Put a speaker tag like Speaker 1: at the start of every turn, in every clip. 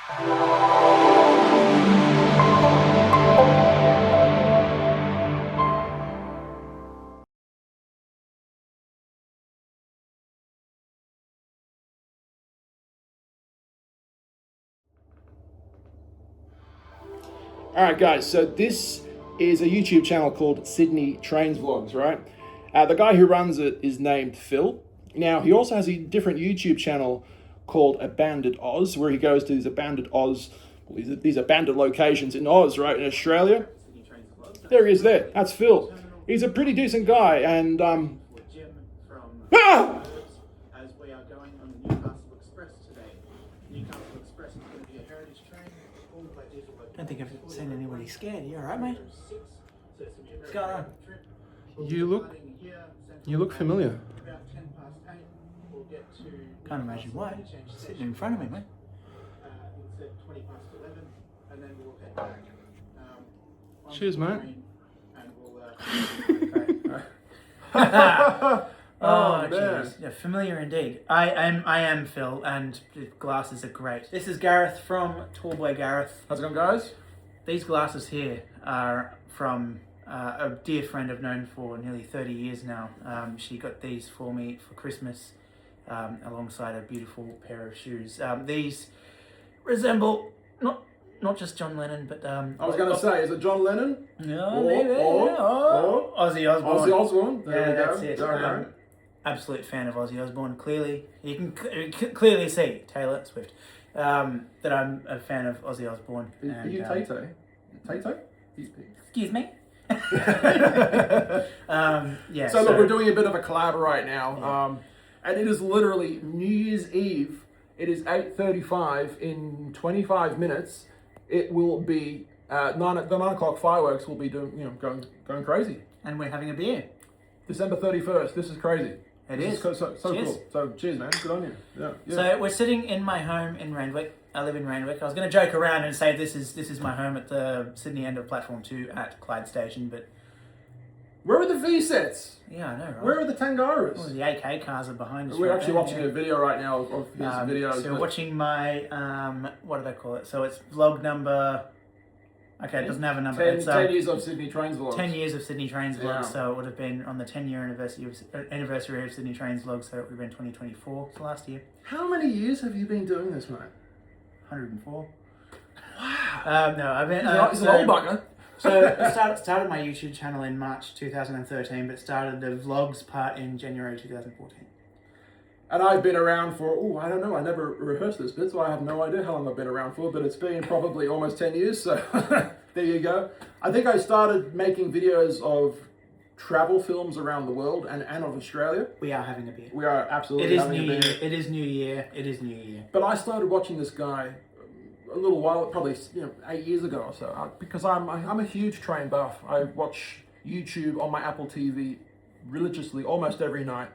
Speaker 1: Alright guys, so this is a YouTube channel called Sydney Trains Vlogs, right? The guy who runs it is named Phil. Now, he also has a different YouTube channel called Abandoned Oz, where he goes to these abandoned locations in Oz, right, in Australia. There he is there, that's Phil. He's a pretty decent guy, and
Speaker 2: As we are going on the Newcastle Express today. Newcastle Express is going to be a heritage train.
Speaker 3: I don't think I've seen anybody scared. You alright, mate? What's going on?
Speaker 1: You look familiar.
Speaker 2: About 10 past 8, we'll get to...
Speaker 3: Can't imagine why. Sitting in front of me, mate.
Speaker 2: It's at 20 past 11, and then we'll head back.
Speaker 1: Cheers, mate.
Speaker 2: And we'll...
Speaker 3: Oh, jeez. Yeah, familiar indeed. I am Phil, and the glasses are great. This is Gareth from TallBoyGareth.
Speaker 1: How's it going, guys?
Speaker 3: These glasses here are from a dear friend I've known for nearly 30 years now. She got these for me for Christmas, alongside a beautiful pair of shoes. These resemble not just John Lennon, but
Speaker 1: I was going to say, is it John Lennon?
Speaker 3: No, maybe. Ozzy Osbourne.
Speaker 1: Ozzy Osbourne. There we
Speaker 3: that's
Speaker 1: go.
Speaker 3: it.
Speaker 1: Right.
Speaker 3: Absolute fan of Ozzy Osbourne. Clearly, you can clearly see Taylor Swift that I'm a fan of Ozzy Osbourne.
Speaker 1: Are you Tay-Tay? Tay-Tay?
Speaker 3: Excuse me. Yeah.
Speaker 1: So look, we're doing a bit of a collab right now, and it is literally New Year's Eve. It is 8:35. In 25 minutes, it will be the 9 o'clock fireworks will be doing, going crazy.
Speaker 3: And we're having a beer.
Speaker 1: December 31st. This is crazy.
Speaker 3: It
Speaker 1: This
Speaker 3: is.
Speaker 1: so
Speaker 3: Cheers.
Speaker 1: cool. So cheers, man. Good on you. Yeah.
Speaker 3: So we're sitting in my home in Randwick. I live in Randwick. I was going to joke around and say this is my home at the Sydney end of platform 2 at Clyde Station, but
Speaker 1: Where are the V-sets?
Speaker 3: yeah, I know, right?
Speaker 1: Where are the Tangaras?
Speaker 3: Well, the AK cars are behind us.
Speaker 1: We're
Speaker 3: right
Speaker 1: actually
Speaker 3: there,
Speaker 1: watching
Speaker 3: yeah.
Speaker 1: a video right now of his videos.
Speaker 3: So we're watching my, what do they call it? So it's vlog number, okay, it doesn't have a number.
Speaker 1: 10
Speaker 3: It's,
Speaker 1: 10 years of Sydney Trains vlogs.
Speaker 3: 10 years of Sydney Trains vlogs,
Speaker 1: Yeah.
Speaker 3: so it would have been on the 10-year anniversary of Sydney Trains vlogs, so it would have been 2024, so last year.
Speaker 1: How many years have you been doing this, mate?
Speaker 3: 104.
Speaker 1: Wow.
Speaker 3: No, I've been...
Speaker 1: He's an old bugger.
Speaker 3: So I started my YouTube channel in March 2013, but started the vlogs part in January 2014.
Speaker 1: And I've been around for, I don't know, I never rehearsed this bit, so I have no idea how long I've been around for, but it's been probably almost 10 years, so there you go. I think I started making videos of travel films around the world and of Australia.
Speaker 3: We are having a beer.
Speaker 1: We are absolutely
Speaker 3: It is
Speaker 1: having
Speaker 3: New
Speaker 1: a beer.
Speaker 3: Year. It is New Year. It is New Year.
Speaker 1: But I started watching this guy a little while, probably 8 years ago or so, because I'm a huge train buff. I watch YouTube on my Apple TV religiously almost every night,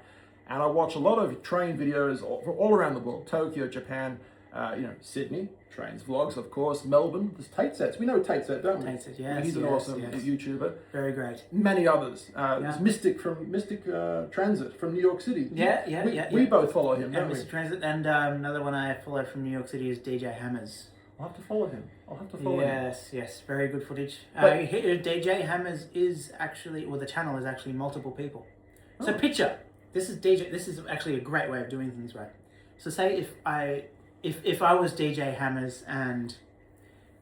Speaker 1: and I watch a lot of train videos all around the world: Tokyo, Japan, Sydney Trains vlogs, of course, Melbourne. There's Tate Sets. We know Tate Set, don't we?
Speaker 3: Tate Set, yes,
Speaker 1: He's an
Speaker 3: yes,
Speaker 1: awesome
Speaker 3: yes.
Speaker 1: YouTuber.
Speaker 3: Very great.
Speaker 1: Many others. There's Mystic from Transit from New York City. We both follow him, don't we?
Speaker 3: Mr. Transit, and another one I followed from New York City is DJ Hammers.
Speaker 1: I'll have to follow him.
Speaker 3: Yes, very good footage.
Speaker 1: But-
Speaker 3: DJ Hammers is actually, the channel is actually multiple people. So picture, this is actually a great way of doing things, right? So say if I was DJ Hammers and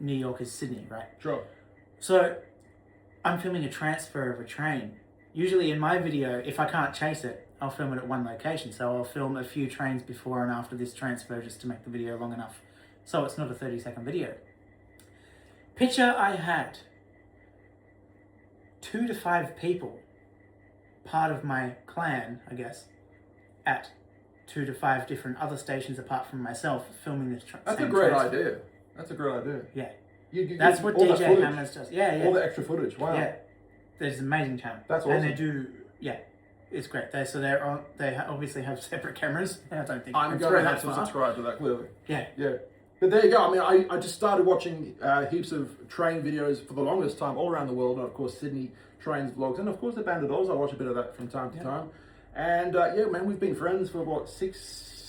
Speaker 3: New York is Sydney, right?
Speaker 1: Sure.
Speaker 3: So I'm filming a transfer of a train. Usually in my video, if I can't chase it, I'll film it at one location. So I'll film a few trains before and after this transfer just to make the video long enough. So it's not a 30-second video. Picture I had 2 to 5 people, part of my clan, I guess, at 2 to 5 different other stations apart from myself, filming this
Speaker 1: That's a great idea. That's a great idea.
Speaker 3: Yeah. That's what DJ Hammers does. Yeah.
Speaker 1: All the extra footage. Wow.
Speaker 3: Yeah. There's an amazing channel.
Speaker 1: That's awesome.
Speaker 3: And they do, it's great. They obviously have separate cameras. I don't think
Speaker 1: I'm going to have to subscribe to that, clearly.
Speaker 3: Yeah.
Speaker 1: But there you go. I mean, I just started watching heaps of train videos for the longest time all around the world, and of course Sydney Trains vlogs, and of course the Bandit Oz. I watch a bit of that from time to time. And man, we've been friends for what,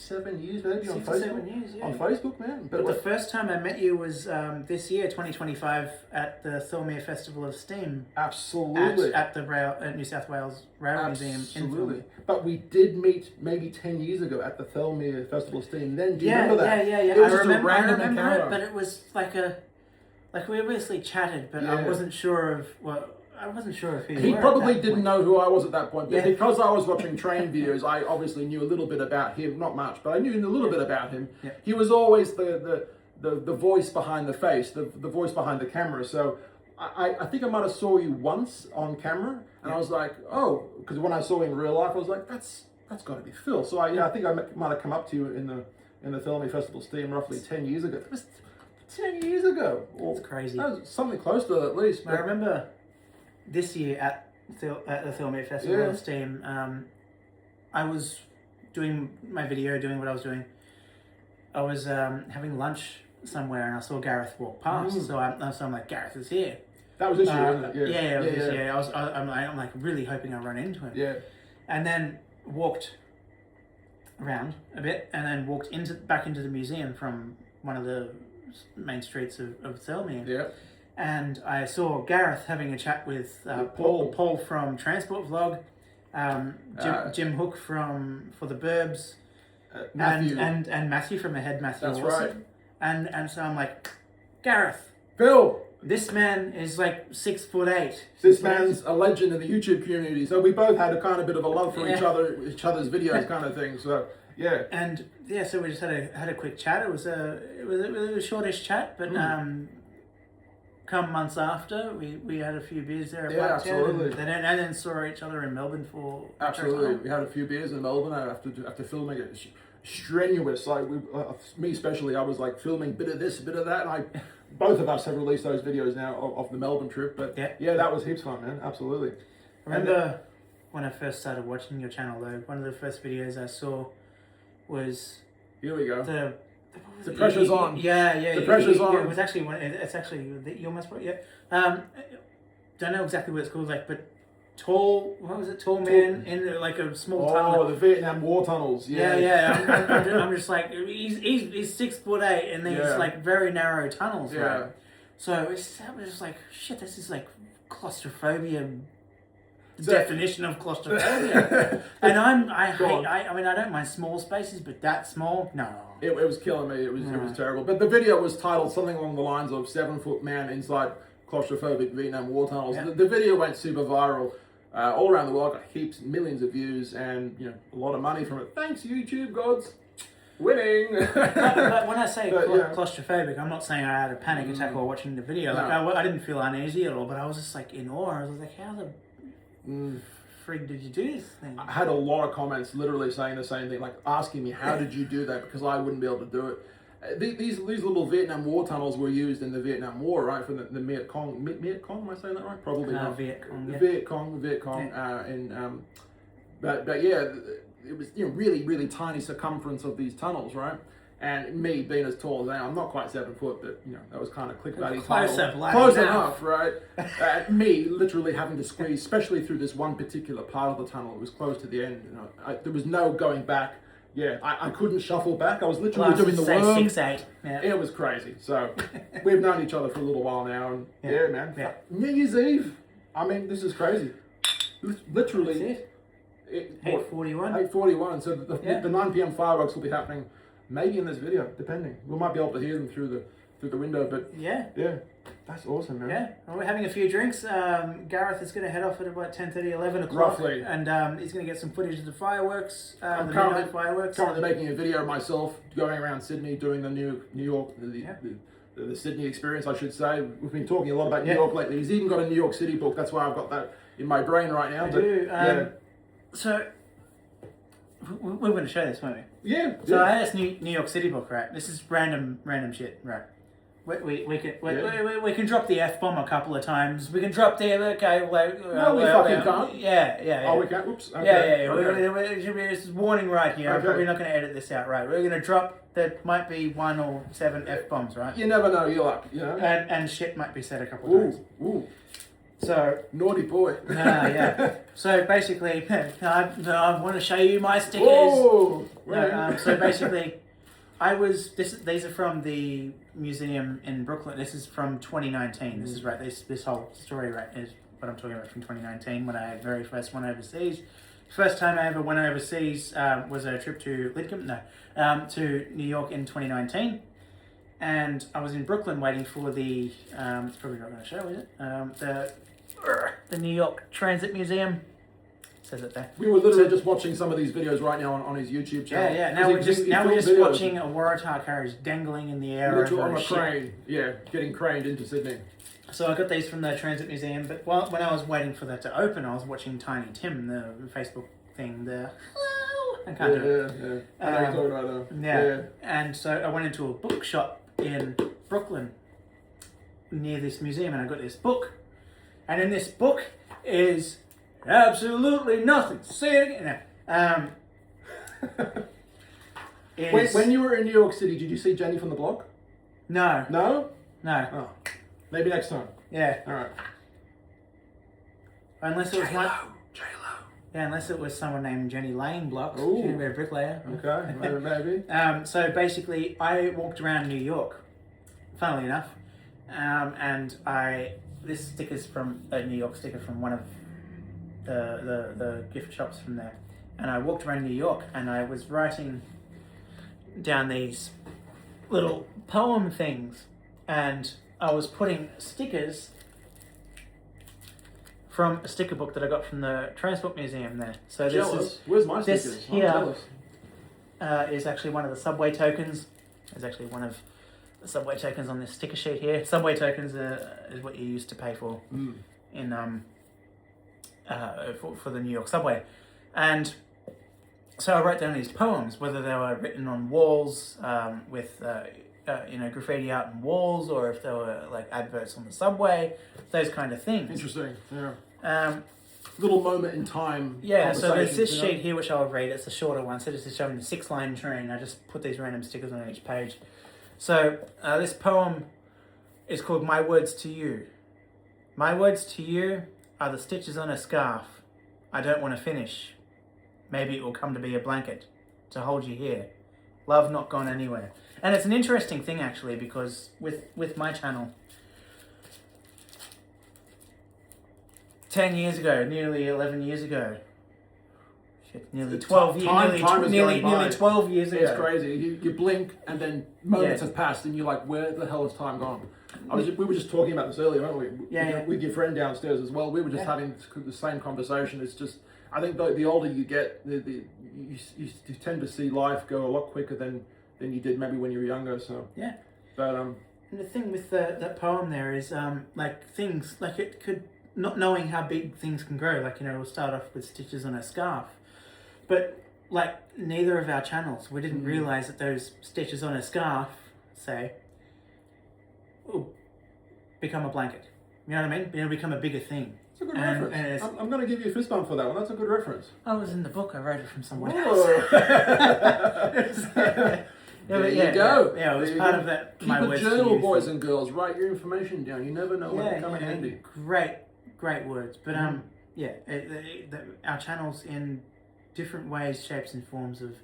Speaker 1: 7 years maybe on
Speaker 3: 6 or
Speaker 1: Facebook.
Speaker 3: 7 years, yeah.
Speaker 1: On Facebook, man.
Speaker 3: But the first time I met you was this year, 2025, at the Thormere Festival of Steam.
Speaker 1: Absolutely.
Speaker 3: At the New South Wales Rail Museum in Thormere.
Speaker 1: But we did meet maybe 10 years ago at the Thormere Festival of Steam. Then, do you remember that?
Speaker 3: Yeah.
Speaker 1: It was
Speaker 3: I
Speaker 1: just
Speaker 3: remember,
Speaker 1: a random
Speaker 3: it,
Speaker 1: encounter.
Speaker 3: but it was like we obviously chatted, but I wasn't sure of I wasn't sure if
Speaker 1: he probably didn't know who I was at that point, but because I was watching train videos, I obviously knew a little bit about him. Not much, but I knew a little bit about him.
Speaker 3: Yeah.
Speaker 1: He was always the voice behind the face, the voice behind the camera. So I think I might have saw you once on camera, and I was like, oh, because when I saw you in real life, I was like, that's got to be Phil. So I think I might have come up to you in the Thormere Festival Steam roughly 10 years ago. It was 10 years ago.
Speaker 3: It's crazy.
Speaker 1: That was something close to that at least.
Speaker 3: I remember this year at the Thormere Festival of Steam, I was doing my video, doing what I was doing. I was having lunch somewhere and I saw Gareth walk past, so I'm like, Gareth is here.
Speaker 1: That was this year, wasn't it?
Speaker 3: Yeah, it was this year. I'm like really hoping I run into him.
Speaker 1: Yeah.
Speaker 3: And then walked around a bit and then walked back into the museum from one of the main streets of Thormere.
Speaker 1: Yeah.
Speaker 3: And I saw Gareth having a chat with Paul from Transport Vlog, Jim Hook for the Burbs,
Speaker 1: Matthew.
Speaker 3: and Matthew from Ahead, Matthew.
Speaker 1: That's
Speaker 3: also.
Speaker 1: right.
Speaker 3: And so I'm like, Gareth,
Speaker 1: Phil,
Speaker 3: this man is like 6'8".
Speaker 1: This man's a legend in the YouTube community. So we both had a kind of bit of a love for each other's videos, kind of thing. So yeah.
Speaker 3: And so we just had a quick chat. It was a shortish chat, but come months after, we had a few beers there at
Speaker 1: absolutely.
Speaker 3: and then saw each other in Melbourne for
Speaker 1: Absolutely. We had a few beers in Melbourne after filming it. Strenuous, like me especially, I was like filming bit of this, bit of that, and both of us have released those videos now of the Melbourne trip. But that was heaps fun, man. Absolutely.
Speaker 3: I remember when I first started watching your channel, though, one of the first videos I saw was
Speaker 1: here we go.
Speaker 3: The
Speaker 1: pressure's on.
Speaker 3: Yeah.
Speaker 1: The pressure's on.
Speaker 3: It was actually it's actually your most don't know exactly what it's called, like, but tall man in like a small tunnel.
Speaker 1: Oh, the Vietnam War tunnels.
Speaker 3: I'm just like he's 6'8", and these like very narrow tunnels, right? So I was just like, shit, this is like claustrophobia. Definition of claustrophobia. And I mean, I don't mind small spaces, but that small, no.
Speaker 1: It was killing me. It was terrible. But the video was titled something along the lines of 7-foot man inside claustrophobic Vietnam War tunnels.
Speaker 3: Yeah.
Speaker 1: The video went super viral all around the world, got heaps, millions of views, and a lot of money from it. Thanks, YouTube gods. Winning.
Speaker 3: but when I say claustrophobic, I'm not saying I had a panic attack while watching the video. Like I didn't feel uneasy at all, but I was just like in awe. I was like, how the frig did you do this thing?
Speaker 1: I had a lot of comments literally saying the same thing, like asking me, how did you do that? Because I wouldn't be able to do it. These little Vietnam War tunnels were used in the Vietnam War, right? For the Viet Cong. Viet Cong, am I saying that right? Probably not.
Speaker 3: Viet Cong, yeah.
Speaker 1: Viet Cong. Yeah. But yeah, it was really, really tiny circumference of these tunnels, right? And me being as tall as I am, I'm not quite 7 foot, but that was kind of clickbaity. Close enough, right? Me literally having to squeeze, especially through this one particular part of the tunnel. It was close to the end. There was no going back. Yeah, I couldn't shuffle back. I was literally doing the worm.
Speaker 3: 6'8". Yeah.
Speaker 1: It was crazy. So we've known each other for a little while now, and man.
Speaker 3: Yeah.
Speaker 1: New Year's Eve. I mean, this is crazy. Literally.
Speaker 3: 8:41.
Speaker 1: 8:41. So the 9 p.m. fireworks will be happening, maybe in this video, depending. We might be able to hear them through the window, but yeah, that's awesome, man.
Speaker 3: Yeah, well, we're having a few drinks. Gareth is going to head off at about 10:30, 11 o'clock,
Speaker 1: roughly,
Speaker 3: and he's going to get some footage of the fireworks.
Speaker 1: I'm currently making a video of myself going around Sydney doing the New York. The Sydney experience, I should say. We've been talking a lot about New York lately. He's even got a New York City book. That's why I've got that in my brain right now.
Speaker 3: I do. So, we're going to show this, won't we?
Speaker 1: Yeah.
Speaker 3: So I had this New York City book, right? This is random shit, right? We can drop the F-bomb a couple of times. We can drop the
Speaker 1: no, we fucking can't.
Speaker 3: Yeah.
Speaker 1: Oh, we can't. Oops.
Speaker 3: Okay. Yeah. Okay. This is warning right here. I'm probably not going to edit this out, right? We're going to drop. There might be 1 or 7 F-bombs, right?
Speaker 1: You never know. You're like,
Speaker 3: And shit might be said a couple of times.
Speaker 1: Ooh.
Speaker 3: So
Speaker 1: Naughty boy.
Speaker 3: yeah. So basically, I want to show you my stickers.
Speaker 1: Whoa!
Speaker 3: So basically, these are from the museum in Brooklyn. This is from 2019. This is right. This whole story right is what I'm talking about from 2019 when I very first went overseas. First time I ever went overseas was a trip to to New York in 2019, and I was in Brooklyn waiting for the. It's probably not going to show, is it? The New York Transit Museum. It says it there.
Speaker 1: We were literally just watching some of these videos right now on his YouTube channel.
Speaker 3: Yeah. Now we're just watching a Waratah carriage dangling in the air
Speaker 1: literally
Speaker 3: over
Speaker 1: on a
Speaker 3: ship.
Speaker 1: crane. Yeah, getting craned into Sydney.
Speaker 3: So I got these from the Transit Museum, but when I was waiting for that to open, I was watching Tiny Tim, the Facebook thing, the hello. I can't do it.
Speaker 1: Yeah. I know you're talking about that.
Speaker 3: Yeah. And so I went into a bookshop in Brooklyn near this museum, and I got this book. And in this book is absolutely nothing. Say it again.
Speaker 1: When you were in New York City, did you see Jenny from the block?
Speaker 3: No.
Speaker 1: No?
Speaker 3: No.
Speaker 1: Oh. Maybe next time.
Speaker 3: Yeah.
Speaker 1: All right.
Speaker 3: Unless it was
Speaker 1: J-Lo.
Speaker 3: Yeah, unless it was someone named Jenny Lane Blocks.
Speaker 1: Ooh.
Speaker 3: She'd be a bricklayer.
Speaker 1: Okay, maybe.
Speaker 3: So basically, I walked around New York, funnily enough, and this sticker's from a New York sticker from one of the gift shops from there, and I walked around New York and I was writing down these little poem things, and I was putting stickers from a sticker book that I got from the Transport Museum there. So
Speaker 1: Where's my stickers?
Speaker 3: this
Speaker 1: I'm
Speaker 3: here
Speaker 1: jealous.
Speaker 3: is actually one of the subway tokens. There's actually one of the subway tokens on this sticker sheet here. Subway tokens is what you used to pay for in for the New York subway, and so I wrote down these poems, whether they were written on walls with graffiti out on walls, or if they were like adverts on the subway, those kind of things.
Speaker 1: Interesting. Yeah.
Speaker 3: Little
Speaker 1: moment in time.
Speaker 3: Yeah, so there's this
Speaker 1: you know?
Speaker 3: sheet here which I'll read. It's a shorter one, so this is showing the 6-line train. I just put these random stickers on each page. So this poem is called My Words to You. My words to you are the stitches on a scarf. I don't want to finish. Maybe it will come to be a blanket to hold you here. Love not gone anywhere. And it's an interesting thing actually, because with my channel, 10 years ago, nearly 11 years ago, nearly 12 years, nearly 12 years ago.
Speaker 1: It's crazy. You blink and then moments have passed and you're like, where the hell has time gone? We were just talking about this earlier, weren't we?
Speaker 3: Yeah.
Speaker 1: With your friend downstairs as well. We were just having the same conversation. It's just, I think the older you get, you tend to see life go a lot quicker than you did maybe when you were younger. So
Speaker 3: yeah.
Speaker 1: But
Speaker 3: and the thing with that poem there is like things like it could, not knowing how big things can grow. Like, you know, we'll start off with stitches on a scarf, but like neither of our channels, we didn't realize that those stitches on a scarf, say, will become a blanket. You know what I mean? It'll become a bigger thing.
Speaker 1: It's a good reference. I'm going to give you a fist bump for that one. That's a good reference.
Speaker 3: I was in the book. I wrote it from someone
Speaker 1: Whoa.
Speaker 3: else.
Speaker 1: There you go.
Speaker 3: Yeah, it was part of that.
Speaker 1: Keep a journal, boys and girls. Write your information down. You never know when it'll come in handy.
Speaker 3: Great words. But our channels in different ways, shapes, and forms of.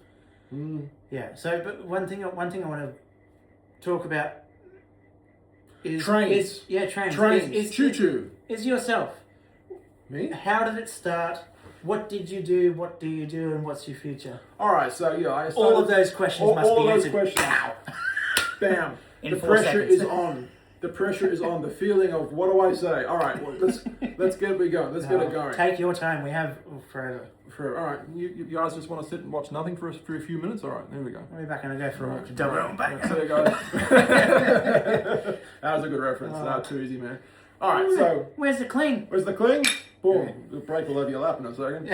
Speaker 3: Yeah. So, but one thing I want to talk about is
Speaker 1: trains.
Speaker 3: Trains.
Speaker 1: Choo-choo.
Speaker 3: Is yourself.
Speaker 1: Me?
Speaker 3: How did it start? What did you do? What do you do? And what's your future?
Speaker 1: All right, so
Speaker 3: all of those questions must be answered.
Speaker 1: Now. Bam.
Speaker 3: In
Speaker 1: the
Speaker 3: 4
Speaker 1: pressure
Speaker 3: seconds.
Speaker 1: is on. The pressure is on. The feeling of what do I say? All right, well, let's get it going. Let's get it going.
Speaker 3: Take your time. We have forever.
Speaker 1: All right, you guys just want to sit and watch nothing for a few minutes? All right, there we go.
Speaker 3: I'll be back and I'll go for a walk to double on back.
Speaker 1: So, guys. That was a good reference. Not too easy, man. All right, so
Speaker 3: where's the cling?
Speaker 1: Where's the cling? Boom. It'll break all over your lap in a second.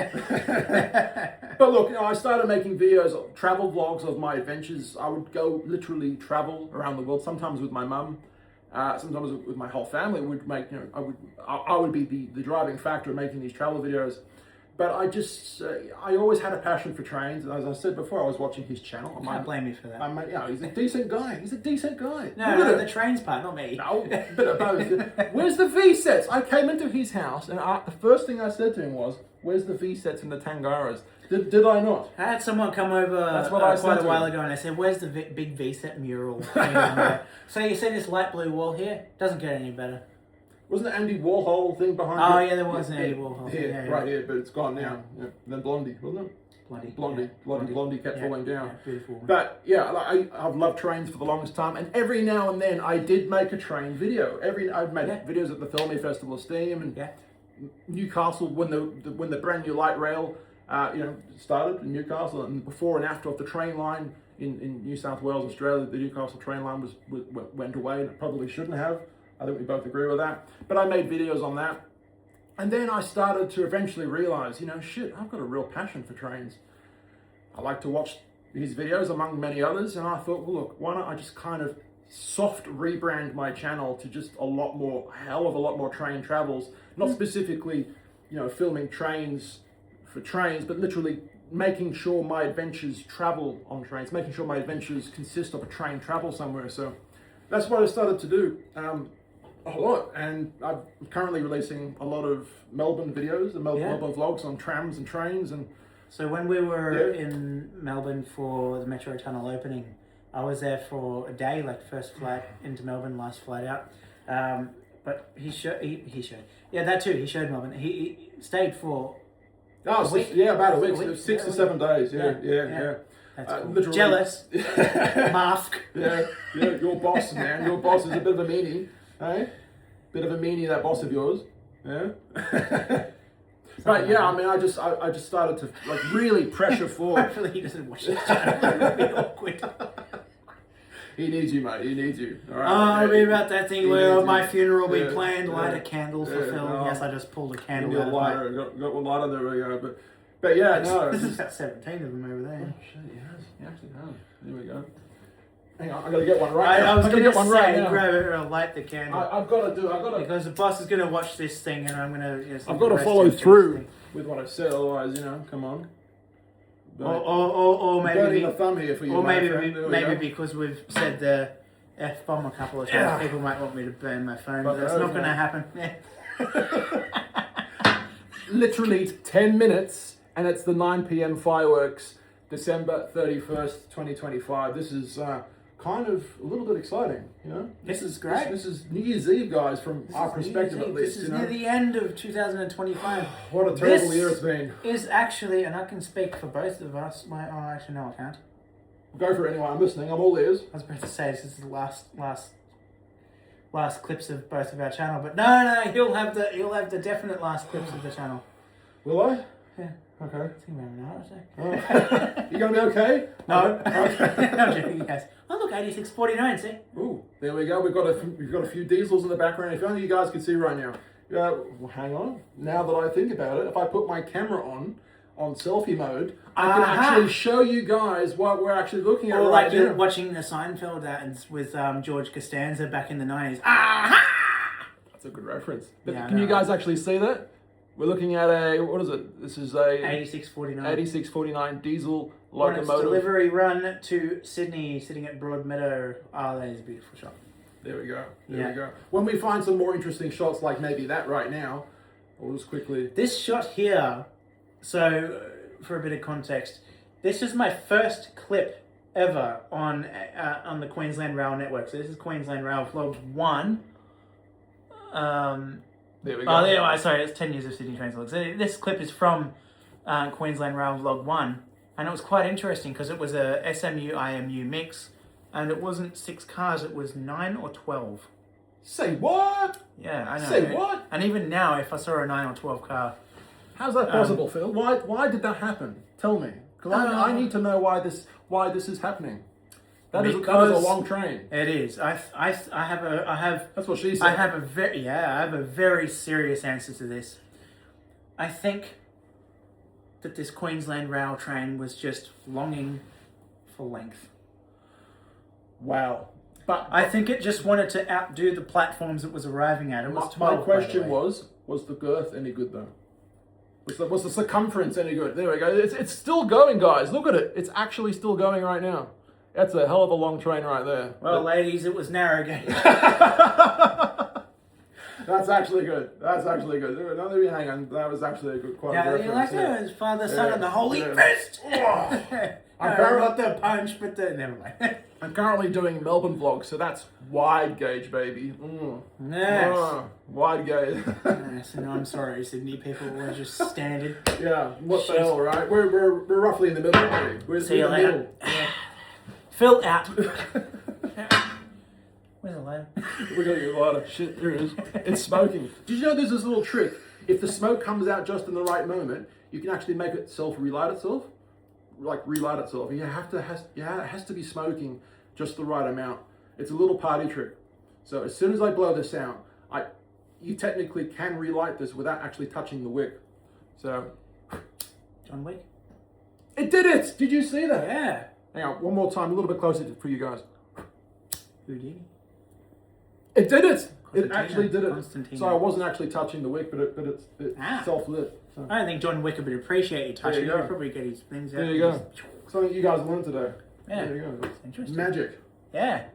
Speaker 1: But look, I started making videos, travel vlogs of my adventures. I would go literally travel around the world, sometimes with my mum, sometimes with my whole family. Would make, I would be the driving factor of making these travel videos. But I always had a passion for trains. And as I said before, I was watching his channel.
Speaker 3: I can't blame you for that.
Speaker 1: Yeah, he's a decent guy. He's a decent guy.
Speaker 3: No, the trains part, not me.
Speaker 1: No, bit of both. Where's the V-sets? I came into his house, and the first thing I said to him was, "Where's the V-sets and the Tangaras?" Did I not?
Speaker 3: I had someone come over
Speaker 1: That's what I said
Speaker 3: quite a
Speaker 1: to
Speaker 3: while
Speaker 1: him.
Speaker 3: ago, and I said, "Where's the big V-set mural?" So you see this light blue wall here? Doesn't get any better.
Speaker 1: Wasn't the Andy Warhol thing behind
Speaker 3: Oh
Speaker 1: it?
Speaker 3: yeah, there was an Andy Warhol.
Speaker 1: Here,
Speaker 3: Yeah,
Speaker 1: right here, but it's gone now. Yeah. And then Blondie, wasn't it? Blondie kept falling down.
Speaker 3: Yeah, beautiful.
Speaker 1: But yeah, I've loved trains for the longest time, and every now and then I did make a train video. I've made videos at the Filmy Festival of Steam and Newcastle when the brand new light rail started in Newcastle, and before and after of the train line in New South Wales, Australia, the Newcastle train line went away, and it probably shouldn't have. I think we both agree with that. But I made videos on that. And then I started to eventually realize, shit, I've got a real passion for trains. I like to watch his videos among many others. And I thought, well, look, why don't I just kind of soft rebrand my channel to just a hell of a lot more train travels. Not specifically, filming trains for trains, but literally making sure my adventures travel on trains, making sure my adventures consist of a train travel somewhere. So that's what I started to do. A lot, and I'm currently releasing a lot of Melbourne videos, the Melbourne vlogs on trams and trains. And
Speaker 3: so when we were in Melbourne for the Metro Tunnel opening, I was there for a day, like first flight into Melbourne, last flight out. But he showed, yeah, that too. He showed Melbourne. He stayed for
Speaker 1: about a week. So 6 to 7 days. Yeah.
Speaker 3: That's cool. Jealous. Mask.
Speaker 1: Yeah. Your boss, man. Your boss is a bit of a meanie. Hey, bit of a meanie, that boss of yours, yeah. But yeah, I mean, I just started to really pressure forward.
Speaker 3: Hopefully, he doesn't watch this channel. It'll be awkward.
Speaker 1: He needs you, mate. He needs you. All right.
Speaker 3: It'll be about that thing where my funeral will be planned. Light a candle for film. Yes, I just pulled a candle out.
Speaker 1: Lighter. Got one lighter. There we go. But yeah, no.
Speaker 3: This is about 17 of them over there.
Speaker 1: Oh shit, he has. He actually has. There we go. Hang on, I gotta get one right now.
Speaker 3: I was gonna get one right now. Grab it and light the candle.
Speaker 1: I've got to
Speaker 3: because the boss is gonna watch this thing, and I'm gonna.
Speaker 1: I've got to follow through with what I said, otherwise, come on.
Speaker 3: Or maybe
Speaker 1: burning a thumb here for you.
Speaker 3: Or maybe because we've said the F-bomb a couple of times, people might want me to burn my phone, but that's not gonna happen.
Speaker 1: Literally 10 minutes, and it's the 9 p.m. fireworks, December 31st, 2025. This is kind of a little bit exciting,
Speaker 3: This is great.
Speaker 1: This is New Year's Eve, guys, from our perspective at least.
Speaker 3: This is near the end of 2025.
Speaker 1: What a terrible year it's been.
Speaker 3: Is actually, and I can speak for both of us. Actually, no, I can't.
Speaker 1: Go for it anyway. I'm listening. I'm all ears.
Speaker 3: I was about to say this is the last clips of both of our channel, but no, he'll have the definite last clips of the channel.
Speaker 1: Will I?
Speaker 3: Yeah.
Speaker 1: Okay.
Speaker 3: I think maybe not.
Speaker 1: You gonna be okay?
Speaker 3: No. I'm joking, guys. Oh look, 8649. See.
Speaker 1: Ooh, there we go. We've got a few diesels in the background. If only you guys could see right now. Well, hang on. Now that I think about it, if I put my camera on selfie mode, I can actually show you guys what we're actually looking at.
Speaker 3: Or
Speaker 1: right
Speaker 3: like you're
Speaker 1: now.
Speaker 3: watching the Seinfeld ads with George Costanza back in the 90s.
Speaker 1: That's a good reference. But
Speaker 3: Yeah,
Speaker 1: can you guys actually see that? We're looking at what is it? This is a
Speaker 3: 8649.
Speaker 1: 8649 diesel
Speaker 3: On its
Speaker 1: locomotive.
Speaker 3: delivery run to Sydney, sitting at Broadmeadow. Oh, that is a beautiful shot.
Speaker 1: There we go. There we go. When we find some more interesting shots like maybe that right now, we'll just quickly...
Speaker 3: This shot here, so for a bit of context, this is my first clip ever on the Queensland Rail network. So this is Queensland Rail Vlog 1.
Speaker 1: There we go.
Speaker 3: Sorry, it's 10 years of Sydney Trains Vlogs. So this clip is from Queensland Rail Vlog 1. And it was quite interesting because it was a SMU-IMU mix. And it wasn't 6 cars, it was 9 or 12.
Speaker 1: Say what?
Speaker 3: Yeah, I know.
Speaker 1: Say what?
Speaker 3: And even now, if I saw a 9 or 12 car...
Speaker 1: How's that possible, Phil? Why did that happen? Tell me. Because I need to know why this is happening. That is a long train.
Speaker 3: It is. I have.
Speaker 1: That's what she said.
Speaker 3: I have a very serious answer to this. I think that this Queensland Rail train was just longing for length.
Speaker 1: Wow. But
Speaker 3: I think it just wanted to outdo the platforms it was arriving at. It was 12,
Speaker 1: my question
Speaker 3: by the way.
Speaker 1: was the girth any good though? Was the circumference any good? There we go. It's still going, guys. Look at it. It's actually still going right now. That's a hell of a long train right there.
Speaker 3: Well, ladies, it was narrow gauge.
Speaker 1: That's actually good. That's actually good. No, let me hang on. That was actually a good quite.
Speaker 3: Yeah, you like that? It's Father, Son, and the Holy Fist. Not the punch, but the never mind.
Speaker 1: I'm currently doing Melbourne vlogs, so that's wide gauge, baby.
Speaker 3: Yes.
Speaker 1: Wide gauge.
Speaker 3: Yes, and I'm sorry, Sydney people. We're just standard.
Speaker 1: Yeah. What the hell, right? We're roughly in the middle. We're
Speaker 3: See you
Speaker 1: in the
Speaker 3: later.
Speaker 1: middle. Yeah.
Speaker 3: Fill out. Where's the lighter?
Speaker 1: We're gonna get a lot of shit. There it is. It's smoking. Did you know there's this little trick? If the smoke comes out just in the right moment, you can actually make it relight itself. Like relight itself. It has to be smoking just the right amount. It's a little party trick. So as soon as I blow this out, you technically can relight this without actually touching the wick. So
Speaker 3: John Wick?
Speaker 1: it did it! Did you see that?
Speaker 3: Yeah.
Speaker 1: Hang on, one more time, a little bit closer for you guys.
Speaker 3: Houdini?
Speaker 1: It did it! It actually did it.
Speaker 3: Constantine.
Speaker 1: So I wasn't actually touching the wick, but it self-lit. So.
Speaker 3: I don't think John Wick would appreciate you touching it.
Speaker 1: There you go.
Speaker 3: He'd probably get his things out.
Speaker 1: There you go. Something you guys learned today.
Speaker 3: Yeah.
Speaker 1: There you go.
Speaker 3: That's interesting.
Speaker 1: Magic.
Speaker 3: Yeah.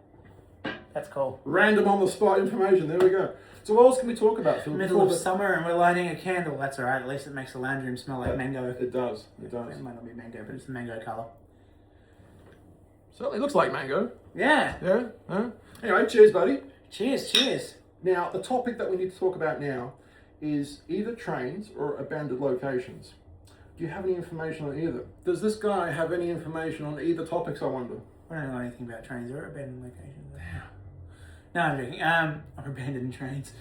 Speaker 3: That's cool.
Speaker 1: Random on the spot information. There we go. So what else can we talk about, Phil?
Speaker 3: Middle of summer and we're lighting a candle. That's all right. At least it makes the lounge room smell like mango.
Speaker 1: It does. It does.
Speaker 3: It might not be mango, but it's the mango colour.
Speaker 1: Certainly looks like mango.
Speaker 3: Yeah.
Speaker 1: Yeah. Huh? Anyway, cheers, buddy.
Speaker 3: Cheers, cheers.
Speaker 1: Now, the topic that we need to talk about now is either trains or abandoned locations. Do you have any information on either? Does this guy have any information on either topics, I wonder?
Speaker 3: I don't know anything about trains or abandoned locations. No, I'm joking. Or abandoned trains.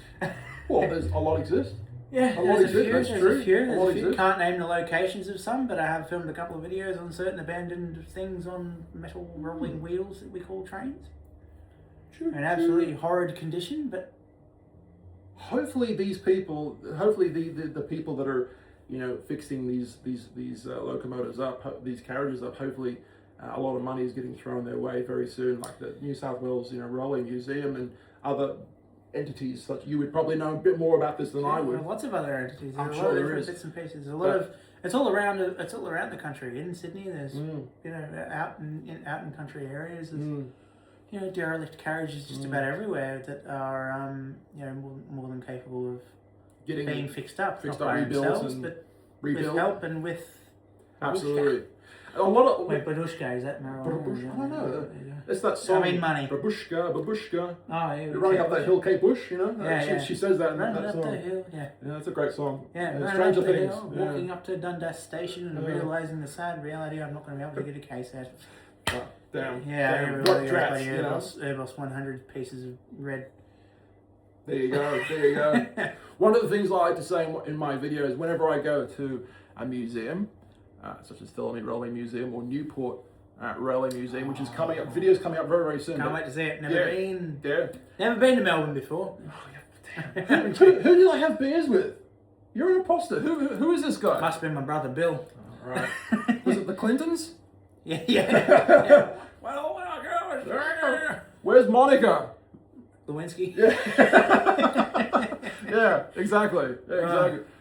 Speaker 1: Well, there's a lot exist.
Speaker 3: Yeah,
Speaker 1: A lot
Speaker 3: there's a
Speaker 1: exist,
Speaker 3: few.
Speaker 1: that's
Speaker 3: There's
Speaker 1: true.
Speaker 3: a few.
Speaker 1: A lot
Speaker 3: There's a few.
Speaker 1: exist.
Speaker 3: Can't name the locations of some, but I have filmed a couple of videos on certain abandoned things on metal rolling wheels that we call trains. An absolutely horrid condition, but
Speaker 1: Hopefully these people, hopefully the people that are, fixing these locomotives up, these carriages up, hopefully a lot of money is getting thrown their way very soon, like the New South Wales, Railway Museum and other entities. Such you would probably know a bit more about this than I would.
Speaker 3: there are lots of other entities.
Speaker 1: I'm
Speaker 3: There are
Speaker 1: sure
Speaker 3: a lot of
Speaker 1: there
Speaker 3: different
Speaker 1: is.
Speaker 3: bits and pieces. A lot of it's all around. It's all around the country. In Sydney, there's out in country areas. There's derelict carriages just about everywhere that are more than capable of
Speaker 1: Getting
Speaker 3: being fixed up,
Speaker 1: fixed
Speaker 3: not
Speaker 1: up,
Speaker 3: by
Speaker 1: rebuilt,
Speaker 3: themselves,
Speaker 1: and
Speaker 3: but
Speaker 1: rebuilt.
Speaker 3: with help and with
Speaker 1: Absolutely. A lot of
Speaker 3: Wait, babushka, is that marijuana?
Speaker 1: Babushka? I don't know. It's that song.
Speaker 3: I mean money.
Speaker 1: Babushka, babushka.
Speaker 3: Oh, yeah.
Speaker 1: You're running up that hill, Kate Bush. She says that in
Speaker 3: Running
Speaker 1: that
Speaker 3: up
Speaker 1: song.
Speaker 3: the hill, yeah.
Speaker 1: Yeah, that's a great song.
Speaker 3: Yeah, running
Speaker 1: Stranger
Speaker 3: up the
Speaker 1: Things.
Speaker 3: hill,
Speaker 1: Yeah.
Speaker 3: walking up to Dundas Station and realising the sad reality I'm not going to be able to get a case out.
Speaker 1: Oh, damn.
Speaker 3: Yeah,
Speaker 1: Damn.
Speaker 3: everybody
Speaker 1: What drats,
Speaker 3: Airbus 100 pieces of red.
Speaker 1: There you go. There you go. One of the things I like to say in my videos, whenever I go to a museum, such as Thorney Railway Museum or Newport Railway Museum, which is coming up, videos coming up very, very soon.
Speaker 3: Can't wait to see it. Never
Speaker 1: Yeah.
Speaker 3: Never been to Melbourne before.
Speaker 1: Who did I have beers with? You're an imposter. Who is this guy?
Speaker 3: Must have been my brother Bill.
Speaker 1: Right. Was it the Clintons?
Speaker 3: Yeah.
Speaker 1: Well, gosh. Where's Monica?
Speaker 3: Lewinsky.
Speaker 1: Yeah. Yeah, exactly.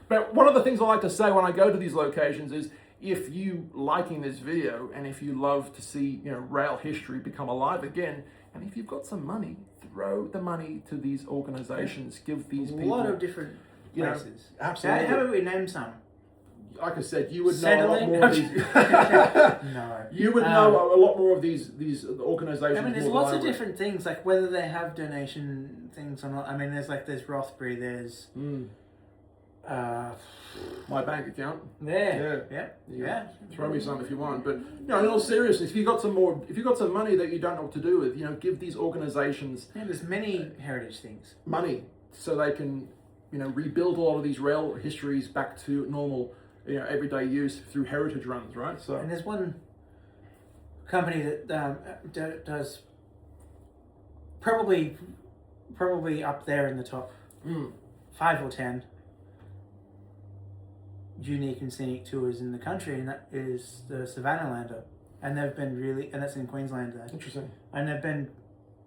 Speaker 1: But one of the things I like to say when I go to these locations is, if you liking this video and if you love to see rail history become alive again, and if you've got some money, throw the money to these organisations. Give these people
Speaker 3: A lot of different places.
Speaker 1: Absolutely.
Speaker 3: How about we name some?
Speaker 1: Like I said, you would know a lot more of these.
Speaker 3: No.
Speaker 1: You would know a lot more of these organisations.
Speaker 3: I mean, there's
Speaker 1: more
Speaker 3: lots
Speaker 1: than
Speaker 3: of
Speaker 1: I would.
Speaker 3: different things, like whether they have donation things or not. I mean, there's Rothbury, there's
Speaker 1: My bank account.
Speaker 3: Yeah.
Speaker 1: Throw me some if you want, but in all seriousness, if you got some money that you don't know what to do with, give these organisations
Speaker 3: There's many heritage things.
Speaker 1: money so they can, rebuild a lot of these rail histories back to normal, everyday use through heritage runs, right? So.
Speaker 3: And there's one company that does probably up there in the top 5 or 10 unique and scenic tours in the country, and that is the Savannah Lander. And they've been and that's in Queensland.
Speaker 1: Interesting.
Speaker 3: And they've been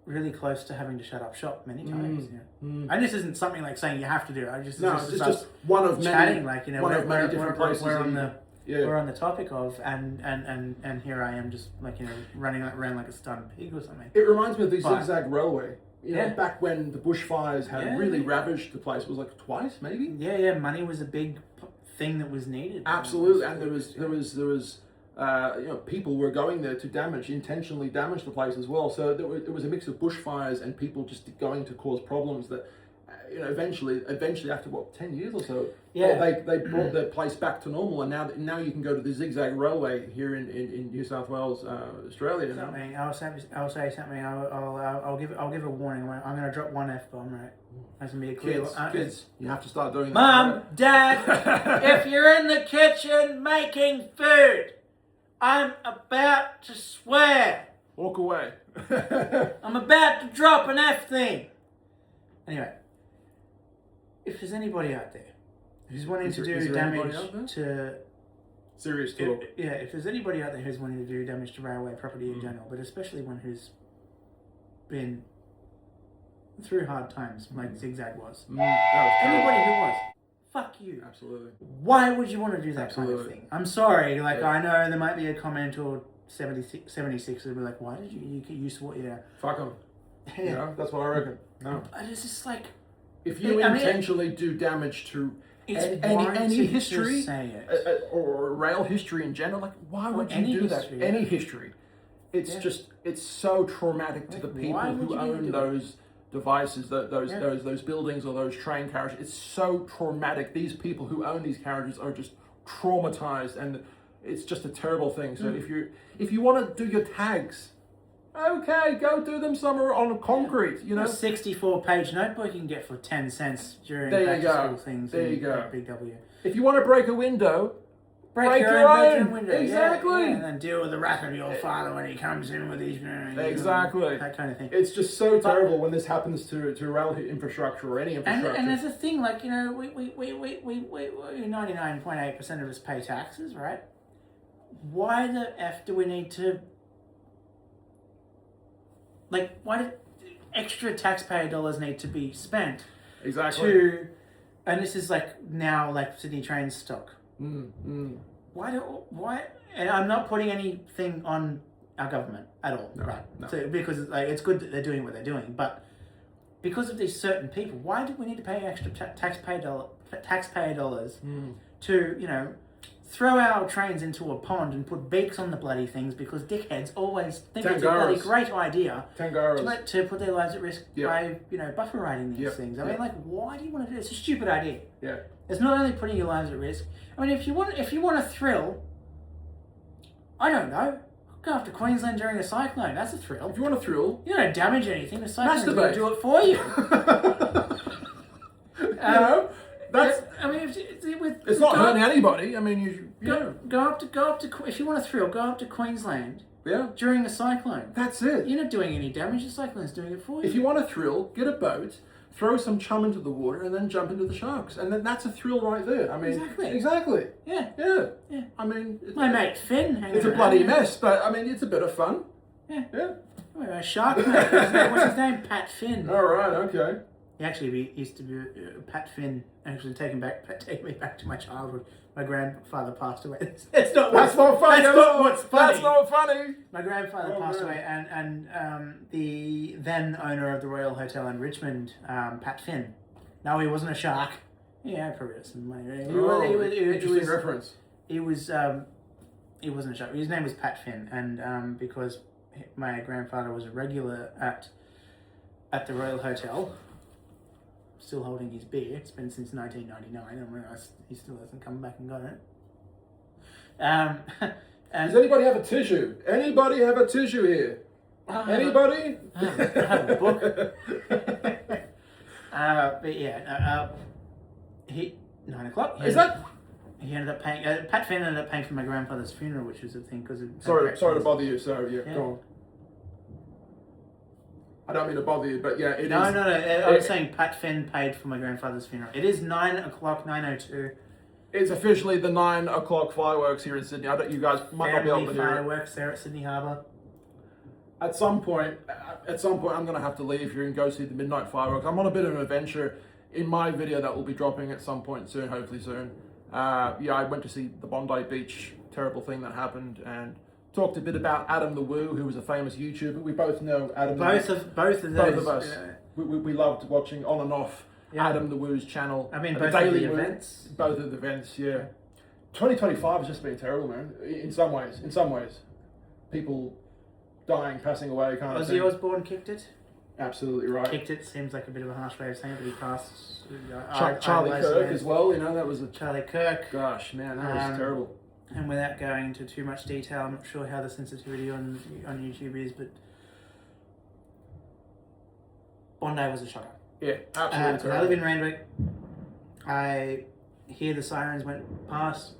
Speaker 3: really close to having to shut up shop many times. And this isn't something like saying you have to do it.
Speaker 1: It's just one of
Speaker 3: chatting,
Speaker 1: many,
Speaker 3: like, you know,
Speaker 1: one of many different places.
Speaker 3: we're on the topic of, and here I am just like, you know, running around like a stunned pig or something.
Speaker 1: It reminds me of the zigzag railway. You know,
Speaker 3: Yeah.
Speaker 1: back when the bushfires had
Speaker 3: Yeah.
Speaker 1: really ravaged the place. It was like twice, maybe.
Speaker 3: Yeah, money was a big thing that was needed.
Speaker 1: Absolutely, and there was you know, people were going there to intentionally damage the place as well. So it was a mix of bushfires and people just going to cause problems that, you know, eventually after 10 years or so, they brought their place back to normal, and now you can go to the zigzag railway here in New South Wales, Australia. You know?
Speaker 3: I'll say something. I'll give a warning. I'm going to drop one F-bomb, right? That's going to be a clear.
Speaker 1: Kids, you have to start doing that.
Speaker 3: Mum, Dad, if you're in the kitchen making food, I'm about to swear.
Speaker 1: Walk away.
Speaker 3: I'm about to drop an F thing. Anyway, if there's anybody out there who's wanting to do damage to...
Speaker 1: Serious talk.
Speaker 3: If there's anybody out there who's wanting to do damage to railway property in general, but especially one who's been through hard times, like Zigzag was. Anybody who was, fuck you.
Speaker 1: Absolutely.
Speaker 3: Why would you want to do that kind of thing? I'm sorry, like,
Speaker 1: Yeah.
Speaker 3: I know there might be a comment or 76 that'll be like, why did you swore,
Speaker 1: Fuck them. You know, that's what I reckon. No.
Speaker 3: But it's just like...
Speaker 1: If you intentionally do damage to any history, or rail history in general, like, why would you do that? Any history. It's just, it's so traumatic to the people who own those devices, those buildings or those train carriages. It's so traumatic. These people who own these carriages are just traumatized, and it's just a terrible thing. So if you want to do your tags, okay, go do them somewhere on concrete, you know.
Speaker 3: A 64-page notebook you can get for 10 cents during back-to-school things.
Speaker 1: There you go.
Speaker 3: Big W.
Speaker 1: If you want to break a window, break your own window. Exactly.
Speaker 3: And then deal with the wrath of your father when he comes in with his...
Speaker 1: Exactly.
Speaker 3: That kind of thing.
Speaker 1: It's just so terrible when this happens to rail infrastructure or any infrastructure.
Speaker 3: And there's a thing, like, you know, we 99.8% of us pay taxes, right? Why the F do we need to... Like, why do extra taxpayer dollars need to be spent to, and this is like now like Sydney Train stock. Why? And I'm not putting anything on our government at all, right? No. So because like it's good that they're doing what they're doing, but because of these certain people, why do we need to pay extra taxpayer dollars to, you know, throw our trains into a pond and put beaks on the bloody things because dickheads always think it's a bloody great idea to put their lives at risk by, you know, buffer riding these things. I mean, like, why do you want to do it? It's a stupid idea.
Speaker 1: Yeah.
Speaker 3: It's not only putting your lives at risk. I mean, if you want a thrill, I don't know, go after Queensland during a cyclone. That's a thrill.
Speaker 1: If you want a thrill,
Speaker 3: you don't damage anything. The cyclone's going to do it for you.
Speaker 1: You know. That's.
Speaker 3: I mean,
Speaker 1: it's not hurting anybody. I mean,
Speaker 3: go up to if you want a thrill, go up to Queensland.
Speaker 1: Yeah.
Speaker 3: During a cyclone.
Speaker 1: That's it.
Speaker 3: You're not doing any damage. The cyclone's doing it for you.
Speaker 1: If you want a thrill, get a boat, throw some chum into the water, and then jump into the sharks, and then that's a thrill right there. I mean, exactly.
Speaker 3: Yeah. I
Speaker 1: mean,
Speaker 3: my mate Finn.
Speaker 1: It's a bloody mess, but I mean, it's a bit of fun.
Speaker 3: Yeah.
Speaker 1: Oh,
Speaker 3: a shark mate. What's his name? Pat Finn.
Speaker 1: All right. Okay.
Speaker 3: He actually used to be Pat Finn. Actually, take me back to my childhood. My grandfather passed away.
Speaker 1: That's not funny.
Speaker 3: That's not what's funny.
Speaker 1: That's not funny.
Speaker 3: My grandfather passed away, and the then owner of the Royal Hotel in Richmond, Pat Finn. No, he wasn't a shark. Yeah, probably got some money.
Speaker 1: Interesting reference.
Speaker 3: He wasn't a shark. His name was Pat Finn, and because my grandfather was a regular at the Royal Hotel. Still holding his beer. It's been since 1999. I realised he still hasn't come back and got it.
Speaker 1: Does anybody have a tissue? Anybody have a tissue here? Anybody?
Speaker 3: I have a book. But yeah, he 9 o'clock. He ended up paying. Pat Finn ended up paying for my grandfather's funeral, which was a thing because.
Speaker 1: Sorry to bother you. So yeah. Go on. I don't mean to bother you, but yeah, it is.
Speaker 3: No. I was saying Pat Finn paid for my grandfather's funeral. It is 9 o'clock, 9:02.
Speaker 1: It's officially the 9 o'clock fireworks here in Sydney. You guys might not be able to hear it.
Speaker 3: Fireworks there at Sydney Harbour.
Speaker 1: at some point, I'm gonna have to leave here and go see the midnight fireworks. I'm on a bit of an adventure in my video that will be dropping at some point soon, hopefully soon. Yeah, I went to see the Bondi Beach terrible thing that happened and talked a bit about Adam the Woo, who was a famous YouTuber. We both know Adam.
Speaker 3: Both of those.
Speaker 1: Both of us.
Speaker 3: Yeah.
Speaker 1: We loved watching on and off Adam the Woo's channel.
Speaker 3: I mean,
Speaker 1: the
Speaker 3: both
Speaker 1: Daily
Speaker 3: of the
Speaker 1: Woo.
Speaker 3: events.
Speaker 1: Both of the events, yeah. 2025 has just been terrible, man. In some ways, people dying, passing away, kind of thing.
Speaker 3: Ozzy Osbourne kicked it.
Speaker 1: Absolutely right.
Speaker 3: Kicked it seems like a bit of a harsh way of saying it, but he passed.
Speaker 1: Charlie Kirk as well. You know, that was a
Speaker 3: Charlie Kirk.
Speaker 1: gosh, man, that was terrible.
Speaker 3: And without going into too much detail, I'm not sure how the sensitivity on YouTube is, but Bondi was a shocker.
Speaker 1: Yeah, absolutely.
Speaker 3: I live in Randwick. I hear the sirens went past.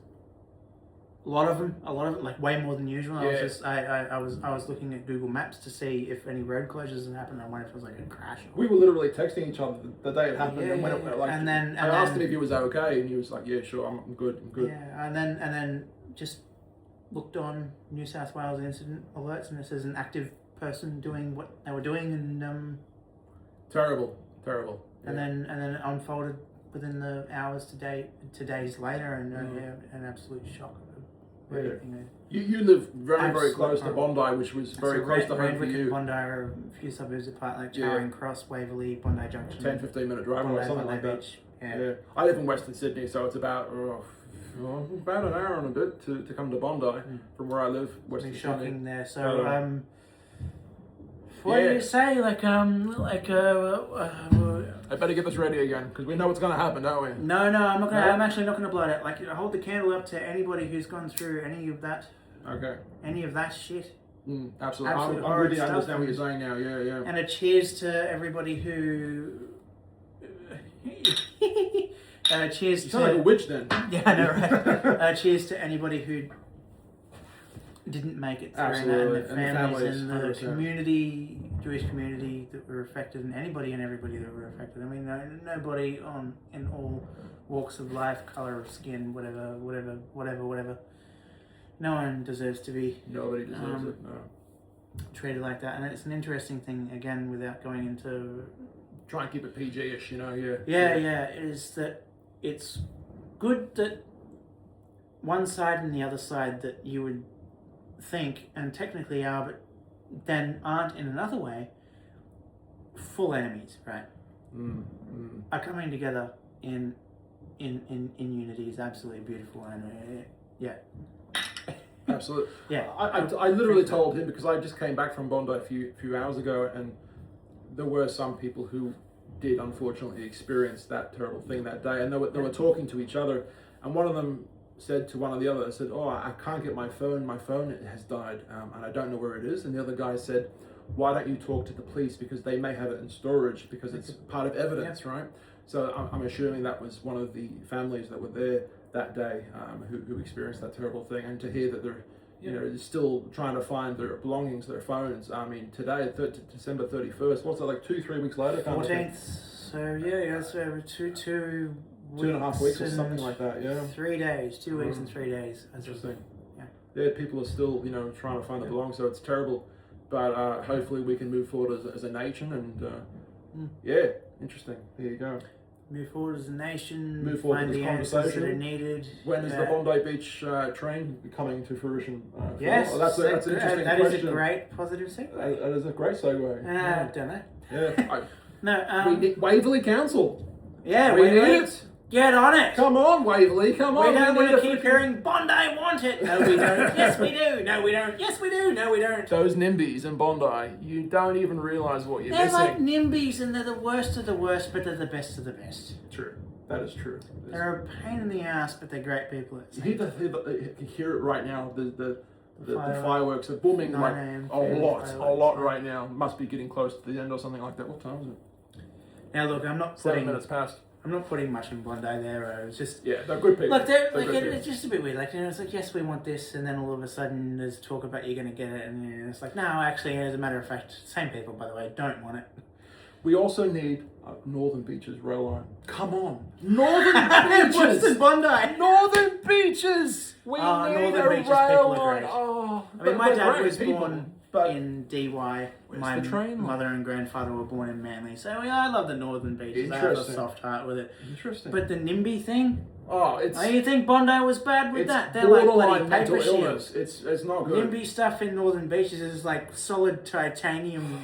Speaker 3: A lot of them, like way more than usual.
Speaker 1: Yeah.
Speaker 3: I was looking at Google Maps to see if any road closures had happened. I wondered if it was like a crash.
Speaker 1: We were literally texting each other the day it happened, and when it, like,
Speaker 3: and then
Speaker 1: I asked him if he was okay, and he was like, "Yeah, sure, I'm good, I'm good."
Speaker 3: Yeah, and then just looked on New South Wales incident alerts, and it says an active person doing what they were doing, and
Speaker 1: Terrible.
Speaker 3: and then it unfolded within the hours to days later, and an absolute shock.
Speaker 1: You live very
Speaker 3: Absolute
Speaker 1: close to Bondi, which was very close to home for
Speaker 3: Randwick and
Speaker 1: you.
Speaker 3: Bondi are a few suburbs apart, like Charing Cross, Waverley, Bondi Junction.
Speaker 1: 10-15 minute drive or something like that.
Speaker 3: Beach. Yeah.
Speaker 1: I live in Western Sydney, so it's about an hour and a bit to come to Bondi from where I live. Western
Speaker 3: It's
Speaker 1: Sydney.
Speaker 3: shocking there. So what do you say?
Speaker 1: I better get this ready again because we know what's going to happen, don't we?
Speaker 3: No, I'm not gonna.
Speaker 1: No?
Speaker 3: I'm actually not gonna blow it. Like, hold the candle up to anybody who's gone through any of that.
Speaker 1: Okay.
Speaker 3: Any of that shit.
Speaker 1: Absolutely.
Speaker 3: Absolute
Speaker 1: I
Speaker 3: horrid
Speaker 1: really
Speaker 3: stuff.
Speaker 1: understand what you're saying now. Yeah.
Speaker 3: And a cheers to everybody who. Cheers
Speaker 1: You
Speaker 3: to.
Speaker 1: sound like a witch then.
Speaker 3: Yeah, I know, right? Cheers to anybody who didn't make it through,
Speaker 1: Absolutely.
Speaker 3: and the families and the
Speaker 1: 100%.
Speaker 3: community, Jewish community that were affected, and anybody and everybody that were affected. I mean, nobody in all walks of life, color of skin, whatever. No one deserves to be.
Speaker 1: Nobody deserves it. No.
Speaker 3: Treated like that, and it's an interesting thing. Again, without going into.
Speaker 1: Try and keep it PG-ish, you know.
Speaker 3: Yeah. Is that it's good that one side and the other side that you would think and technically are, but then aren't in another way, full enemies, right? Are coming together in unity is absolutely beautiful, and yeah.
Speaker 1: Absolutely.
Speaker 3: Yeah.
Speaker 1: I literally told him because I just came back from Bondi a few hours ago, and there were some people who did unfortunately experience that terrible thing that day, and they were talking to each other, and one of them said to one of the others, said, "Oh, I can't get my phone has died, and I don't know where it is." And the other guy said, "Why don't you talk to the police, because they may have it in storage because it's part of evidence," right? So I'm assuming that was one of the families that were there that day who experienced that terrible thing, and to hear that they're still trying to find their belongings, their phones. I mean, today, December 31st, what's it, like 2-3 weeks later?
Speaker 3: 14th, so two
Speaker 1: 2.5 weeks or something like that, yeah.
Speaker 3: 3 days, 2 weeks and 3 days.
Speaker 1: Interesting. Yeah, people are still, trying to find their belongings, so it's terrible. But hopefully we can move forward as a nation, and interesting. There you go.
Speaker 3: Move forward as a nation,
Speaker 1: Move forward
Speaker 3: find
Speaker 1: with
Speaker 3: the
Speaker 1: this
Speaker 3: answers
Speaker 1: conversation.
Speaker 3: that are needed.
Speaker 1: When is the Bondi Beach train coming to fruition?
Speaker 3: Yes,
Speaker 1: well, that's an interesting question.
Speaker 3: That is a great positive segue.
Speaker 1: That is a great segue.
Speaker 3: Don't know.
Speaker 1: Yeah.
Speaker 3: No,
Speaker 1: we need Waverley Council.
Speaker 3: Yeah,
Speaker 1: we need
Speaker 3: Waverley.
Speaker 1: it.
Speaker 3: Get on it.
Speaker 1: Come on, Waverley. Come on.
Speaker 3: We don't want
Speaker 1: need
Speaker 3: to keep hearing Bondi want it. No, we don't. Yes, we do. No, we don't. Yes, we do. No, we don't.
Speaker 1: Those NIMBYs in Bondi, you don't even realise what you're
Speaker 3: They're
Speaker 1: missing.
Speaker 3: like NIMBYs, and they're the worst of the worst, but they're the best of the best.
Speaker 1: True. That is true.
Speaker 3: They're a pain in the ass, but they're great people. At the
Speaker 1: You can hear it right now. The fireworks are booming like a lot right now. Must be getting close to the end or something like that. What time is it?
Speaker 3: Now look, I'm not
Speaker 1: 7
Speaker 3: putting
Speaker 1: minutes past.
Speaker 3: I'm not putting much in Bondi there. It's just
Speaker 1: they're good people.
Speaker 3: look,
Speaker 1: They're
Speaker 3: like,
Speaker 1: good
Speaker 3: it's just a bit weird. Like, it's like, yes, we want this, and then all of a sudden there's talk about you're going to get it, and it's like, no, actually, as a matter of fact, same people, by the way, don't want it.
Speaker 1: We also need Northern Beaches rail line. Come on, Northern Beaches.
Speaker 3: Western Bondi.
Speaker 1: Northern Beaches. We need
Speaker 3: Northern
Speaker 1: a
Speaker 3: Beaches
Speaker 1: rail
Speaker 3: people are
Speaker 1: line.
Speaker 3: great.
Speaker 1: Oh,
Speaker 3: I mean, my
Speaker 1: they're
Speaker 3: dad
Speaker 1: great
Speaker 3: was
Speaker 1: people.
Speaker 3: born
Speaker 1: But
Speaker 3: in DY. My
Speaker 1: the train line?
Speaker 3: mother and grandfather were born in Manly, so I love the northern beaches. I have a
Speaker 1: Interesting.
Speaker 3: soft heart with it.
Speaker 1: Interesting.
Speaker 3: But the NIMBY thing,
Speaker 1: oh, it's
Speaker 3: you think Bondi was bad with
Speaker 1: it's
Speaker 3: that? They're like bloody
Speaker 1: borderline mental
Speaker 3: paper
Speaker 1: illness.
Speaker 3: shields.
Speaker 1: It's not good.
Speaker 3: NIMBY stuff in northern beaches is like solid titanium.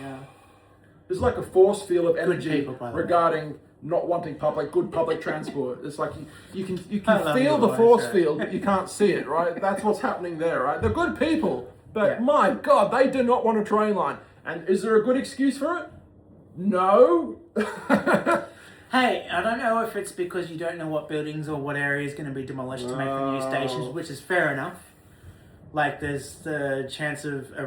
Speaker 1: There's like a force field of energy
Speaker 3: people, by the way.
Speaker 1: regarding not wanting good public transport. It's like you can
Speaker 3: I love
Speaker 1: feel
Speaker 3: the
Speaker 1: the force
Speaker 3: voice,
Speaker 1: field, but you can't see it, right? That's what's happening there, right? They're good people, but
Speaker 3: Yeah.
Speaker 1: my God, they do not want a train line. And is there a good excuse for it? No.
Speaker 3: Hey, I don't know if it's because you don't know what buildings or what area is going to be demolished to make the new stations, which is fair enough. Like, there's the chance of a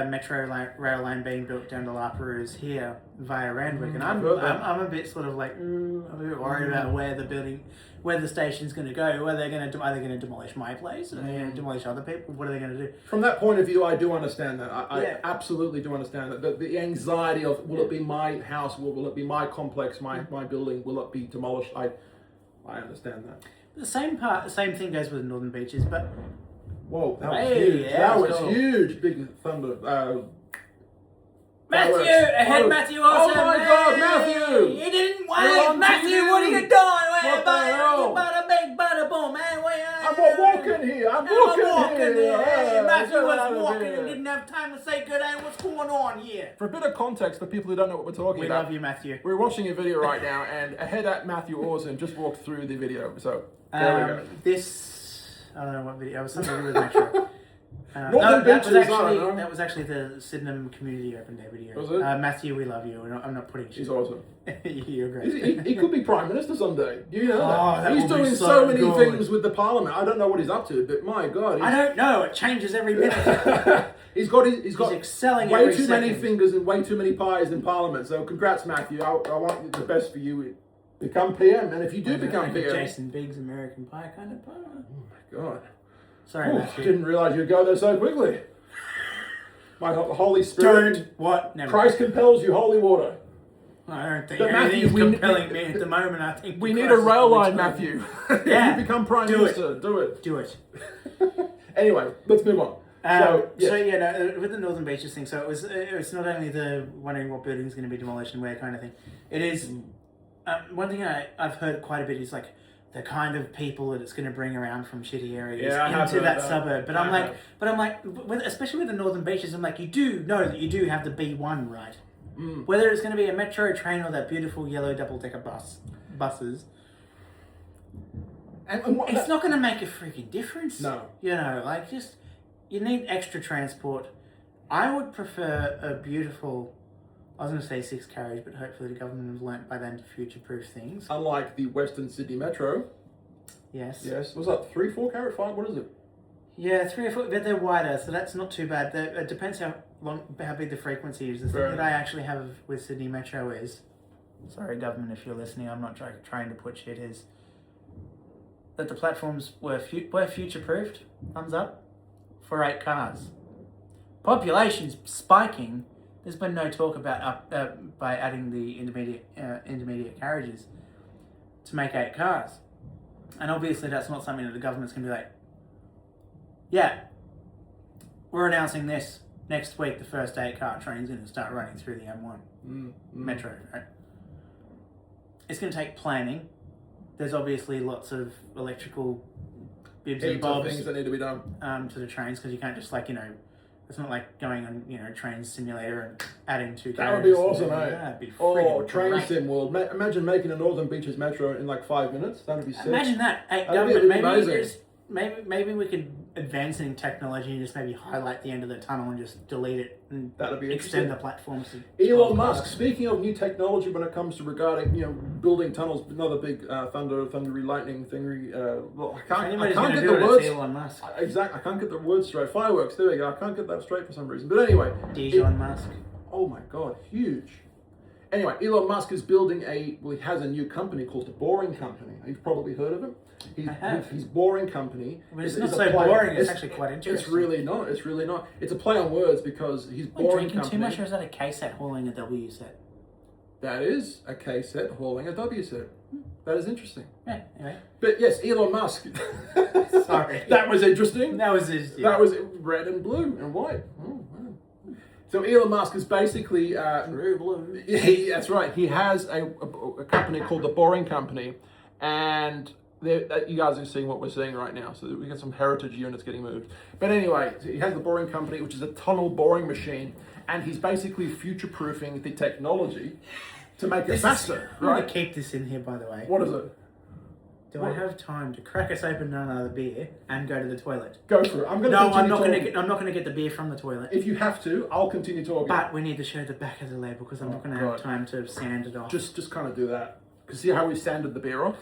Speaker 3: metro rail line being built down to La Perouse here via Randwick, and I'm a bit sort of like, I'm a bit worried about where the station's going to go. Are they going to demolish my place? Are they going to demolish other people? What are they going to do?
Speaker 1: From that point of view, I do understand that. I
Speaker 3: Yeah.
Speaker 1: absolutely do understand that. The anxiety of, will it be my house? Will it be my complex, my building? Will it be demolished? I understand that.
Speaker 3: The same thing goes with the northern beaches, but
Speaker 1: Whoa, that was
Speaker 3: Hey,
Speaker 1: huge.
Speaker 3: yeah,
Speaker 1: That
Speaker 3: was
Speaker 1: was
Speaker 3: cool.
Speaker 1: huge. Big thunder.
Speaker 3: Matthew,
Speaker 1: fireworks.
Speaker 3: ahead,
Speaker 1: Oh,
Speaker 3: Matthew.
Speaker 1: oh
Speaker 3: Also,
Speaker 1: my God, Matthew!
Speaker 3: He didn't
Speaker 1: You're
Speaker 3: wave,
Speaker 1: on
Speaker 3: Matthew.
Speaker 1: TV.
Speaker 3: What are you doing?
Speaker 1: What the hell?
Speaker 3: Bada bing, bada boom, man.
Speaker 1: I'm walking here. I'm walking here.
Speaker 3: Hey,
Speaker 1: Yeah,
Speaker 3: Matthew
Speaker 1: get
Speaker 3: was
Speaker 1: out of
Speaker 3: walking
Speaker 1: here.
Speaker 3: and didn't have time to say good day. What's going on here?
Speaker 1: For a bit of context, for people who don't know what we're talking
Speaker 3: We
Speaker 1: about,
Speaker 3: love you, Matthew.
Speaker 1: we're watching a video right now, and ahead at Matthew Orson just walked through the video. So there we go.
Speaker 3: I don't know what video. It was something to do with Metro.
Speaker 1: Northern Beaches, I don't know.
Speaker 3: that was actually the Sydenham Community Open Day video.
Speaker 1: Was it?
Speaker 3: Matthew, we love you. I'm not putting shit.
Speaker 1: He's awesome.
Speaker 3: You're great.
Speaker 1: He could be Prime Minister someday. You know
Speaker 3: Oh, that
Speaker 1: He's
Speaker 3: would be
Speaker 1: doing
Speaker 3: so
Speaker 1: so many
Speaker 3: good.
Speaker 1: things with the Parliament. I don't know what he's up to, but my God.
Speaker 3: I don't know. It changes every minute.
Speaker 1: He's got
Speaker 3: excelling
Speaker 1: way
Speaker 3: every
Speaker 1: too many
Speaker 3: second.
Speaker 1: fingers and way too many pies in Parliament. So congrats, Matthew. I want the best for you. Become PM, and if you do become
Speaker 3: Like
Speaker 1: PM,
Speaker 3: Jason Biggs American Pie kind of pie.
Speaker 1: oh my God.
Speaker 3: Sorry,
Speaker 1: Ooh,
Speaker 3: Matthew.
Speaker 1: didn't realise you'd go there so quickly. My Holy Spirit.
Speaker 3: Don't what? Never.
Speaker 1: Christ compels you, holy water.
Speaker 3: I don't think
Speaker 1: But Matthew,
Speaker 3: anything's
Speaker 1: we-
Speaker 3: compelling me at the moment. I think
Speaker 1: We need
Speaker 3: Christ
Speaker 1: a
Speaker 3: is
Speaker 1: rail line,
Speaker 3: compelling me.
Speaker 1: Matthew.
Speaker 3: Yeah.
Speaker 1: If you become Prime
Speaker 3: Do it.
Speaker 1: Minister, do it.
Speaker 3: Do it.
Speaker 1: Anyway, let's move on.
Speaker 3: With the Northern Beaches thing, so it's not only the wondering what building is going to be demolished and where kind of thing. It is one thing I've heard quite a bit is like the kind of people that it's going to bring around from shitty areas
Speaker 1: Yeah, I have
Speaker 3: into
Speaker 1: heard
Speaker 3: that
Speaker 1: that.
Speaker 3: suburb. But I'm like, especially with the Northern Beaches, I'm like, you do know that you do have the B1, right? Whether it's going to be a metro train or that beautiful yellow double-decker buses.
Speaker 1: And what,
Speaker 3: It's not going to make a freaking difference.
Speaker 1: No.
Speaker 3: You know, like just, you need extra transport. I would prefer a beautiful, I was going to say 6 carriage, but hopefully the government has learnt by then to future-proof things.
Speaker 1: unlike the Western Sydney Metro,
Speaker 3: Yes.
Speaker 1: yes, was that 3, 4 carriage, 5? What is it?
Speaker 3: Yeah, 3 or 4, but they're wider, so that's not too bad. It depends how big the frequency is. The thing that I actually have with Sydney Metro is, sorry government if you're listening, I'm not trying to put shit, is that the platforms were future-proofed, thumbs up, for 8 cars. Population's spiking. There's been no talk about by adding the intermediate carriages to make 8 cars. And obviously that's not something that the government's going to be like, yeah, we're announcing this next week, the first 8-car train's going to start running through the M1 Metro, right? It's going to take planning. There's obviously lots of electrical bibs and
Speaker 1: Heaps of
Speaker 3: bobs
Speaker 1: things that need to be done.
Speaker 3: to the trains, because you can't just it's not like going on, train simulator and adding 2
Speaker 1: That would be
Speaker 3: carriages.
Speaker 1: awesome, eh?
Speaker 3: That'd be
Speaker 1: Oh,
Speaker 3: friggin'
Speaker 1: train
Speaker 3: great.
Speaker 1: sim world. Imagine making a Northern Beaches Metro in like 5 minutes. That'd be sick.
Speaker 3: Imagine that. Hey,
Speaker 1: That'd be
Speaker 3: government,
Speaker 1: amazing.
Speaker 3: maybe we could advance in technology and just maybe highlight the end of the tunnel and just delete it and
Speaker 1: That'd be
Speaker 3: extend the
Speaker 1: interesting.
Speaker 3: platforms to
Speaker 1: Elon
Speaker 3: 12
Speaker 1: Musk,
Speaker 3: cars.
Speaker 1: speaking of new technology when it comes to regarding, building tunnels, another big thundery lightning thingery. Well,
Speaker 3: If
Speaker 1: I
Speaker 3: anybody's
Speaker 1: can't
Speaker 3: gonna
Speaker 1: get
Speaker 3: do
Speaker 1: the
Speaker 3: it,
Speaker 1: words.
Speaker 3: it's Elon Musk.
Speaker 1: Exactly, I can't get the words straight. Fireworks, there we go. I can't get that straight for some reason. But anyway.
Speaker 3: Dijon Musk.
Speaker 1: Oh my God, huge. Anyway, Elon Musk is building he has a new company called the Boring Company. You've probably heard of it.
Speaker 3: I have.
Speaker 1: His Boring Company.
Speaker 3: But it's
Speaker 1: is
Speaker 3: not
Speaker 1: a
Speaker 3: so
Speaker 1: play-
Speaker 3: boring, it's actually quite interesting.
Speaker 1: It's really not. It's really not. It's a play on words because his
Speaker 3: Am I
Speaker 1: Boring
Speaker 3: drinking
Speaker 1: Company.
Speaker 3: too much, or is that a K set hauling a W set?
Speaker 1: That is a K set hauling a W set. That is interesting.
Speaker 3: Yeah, anyway.
Speaker 1: But yes, Elon Musk.
Speaker 3: Sorry.
Speaker 1: That was interesting.
Speaker 3: That was his.
Speaker 1: That was red and blue and white. Oh, wow. So Elon Musk is basically
Speaker 3: True blue.
Speaker 1: that's right. He has a company called the Boring Company, and you guys are seeing what we're seeing right now. So we got some heritage units getting moved. But anyway, he has the Boring Company, which is a tunnel boring machine, and he's basically future-proofing the technology to make it faster.
Speaker 3: I'm going
Speaker 1: Right?
Speaker 3: to keep this in here, by the way.
Speaker 1: What is it?
Speaker 3: Do I have time to crack us open another beer and go to the toilet?
Speaker 1: Go for it. I'm going to.
Speaker 3: No, I'm not
Speaker 1: talking.
Speaker 3: going to get the beer from the toilet.
Speaker 1: If you have to, I'll continue talking.
Speaker 3: But we need to show the back of the label because I'm not going to have
Speaker 1: God.
Speaker 3: time to sand it off.
Speaker 1: Just kind of do that. Because see how we sanded the beer off?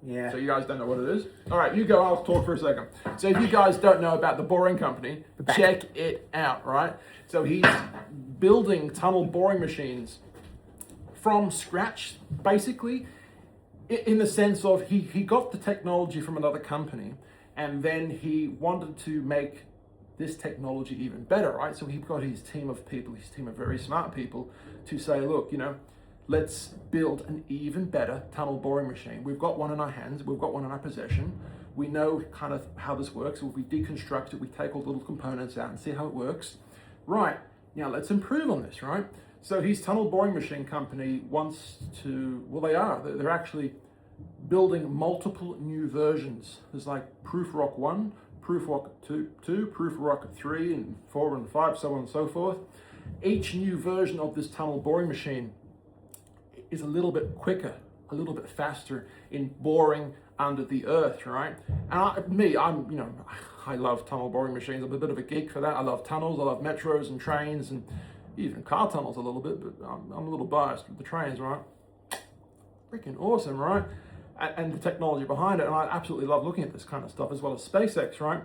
Speaker 3: Yeah.
Speaker 1: So you guys don't know what it is? All right, you go. I'll talk for a second. So if you guys don't know about the Boring Company, check it out, right? So he's building tunnel boring machines from scratch, basically, in the sense of he got the technology from another company, and then he wanted to make this technology even better, right? So he got his team of people, his team of very smart people, to say, look, let's build an even better tunnel boring machine. We've got one in our hands, we've got one in our possession. We know kind of how this works. So we deconstruct it, we take all the little components out and see how it works. Right, now let's improve on this, right? So his tunnel boring machine company wants to, well, they're actually building multiple new versions. There's like Proof Rock 1, Proof Rock 2, Proof Rock 3 and 4 and 5, so on and so forth. Each new version of this tunnel boring machine is a little bit quicker, a little bit faster in boring under the earth, right? And I love tunnel boring machines. I'm a bit of a geek for that. I love tunnels, I love metros and trains and even car tunnels a little bit, but I'm a little biased with the trains, right? Freaking awesome, right? And the technology behind it, and I absolutely love looking at this kind of stuff, as well as SpaceX, right?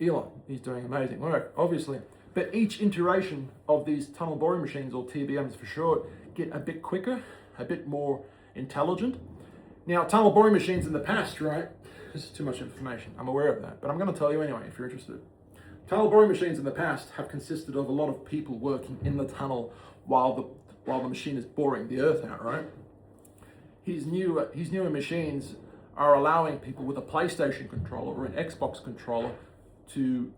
Speaker 1: Elon, he's doing amazing work, obviously. But each iteration of these tunnel boring machines, or TBMs for short, get a bit quicker, a bit more intelligent. Now, tunnel boring machines in the past, right? This is too much information, I'm aware of that, but I'm going to tell you anyway if you're interested. Tunnel boring machines in the past have consisted of a lot of people working in the tunnel while the machine is boring the earth out, right? His newer machines are allowing people with a PlayStation controller or an Xbox controller to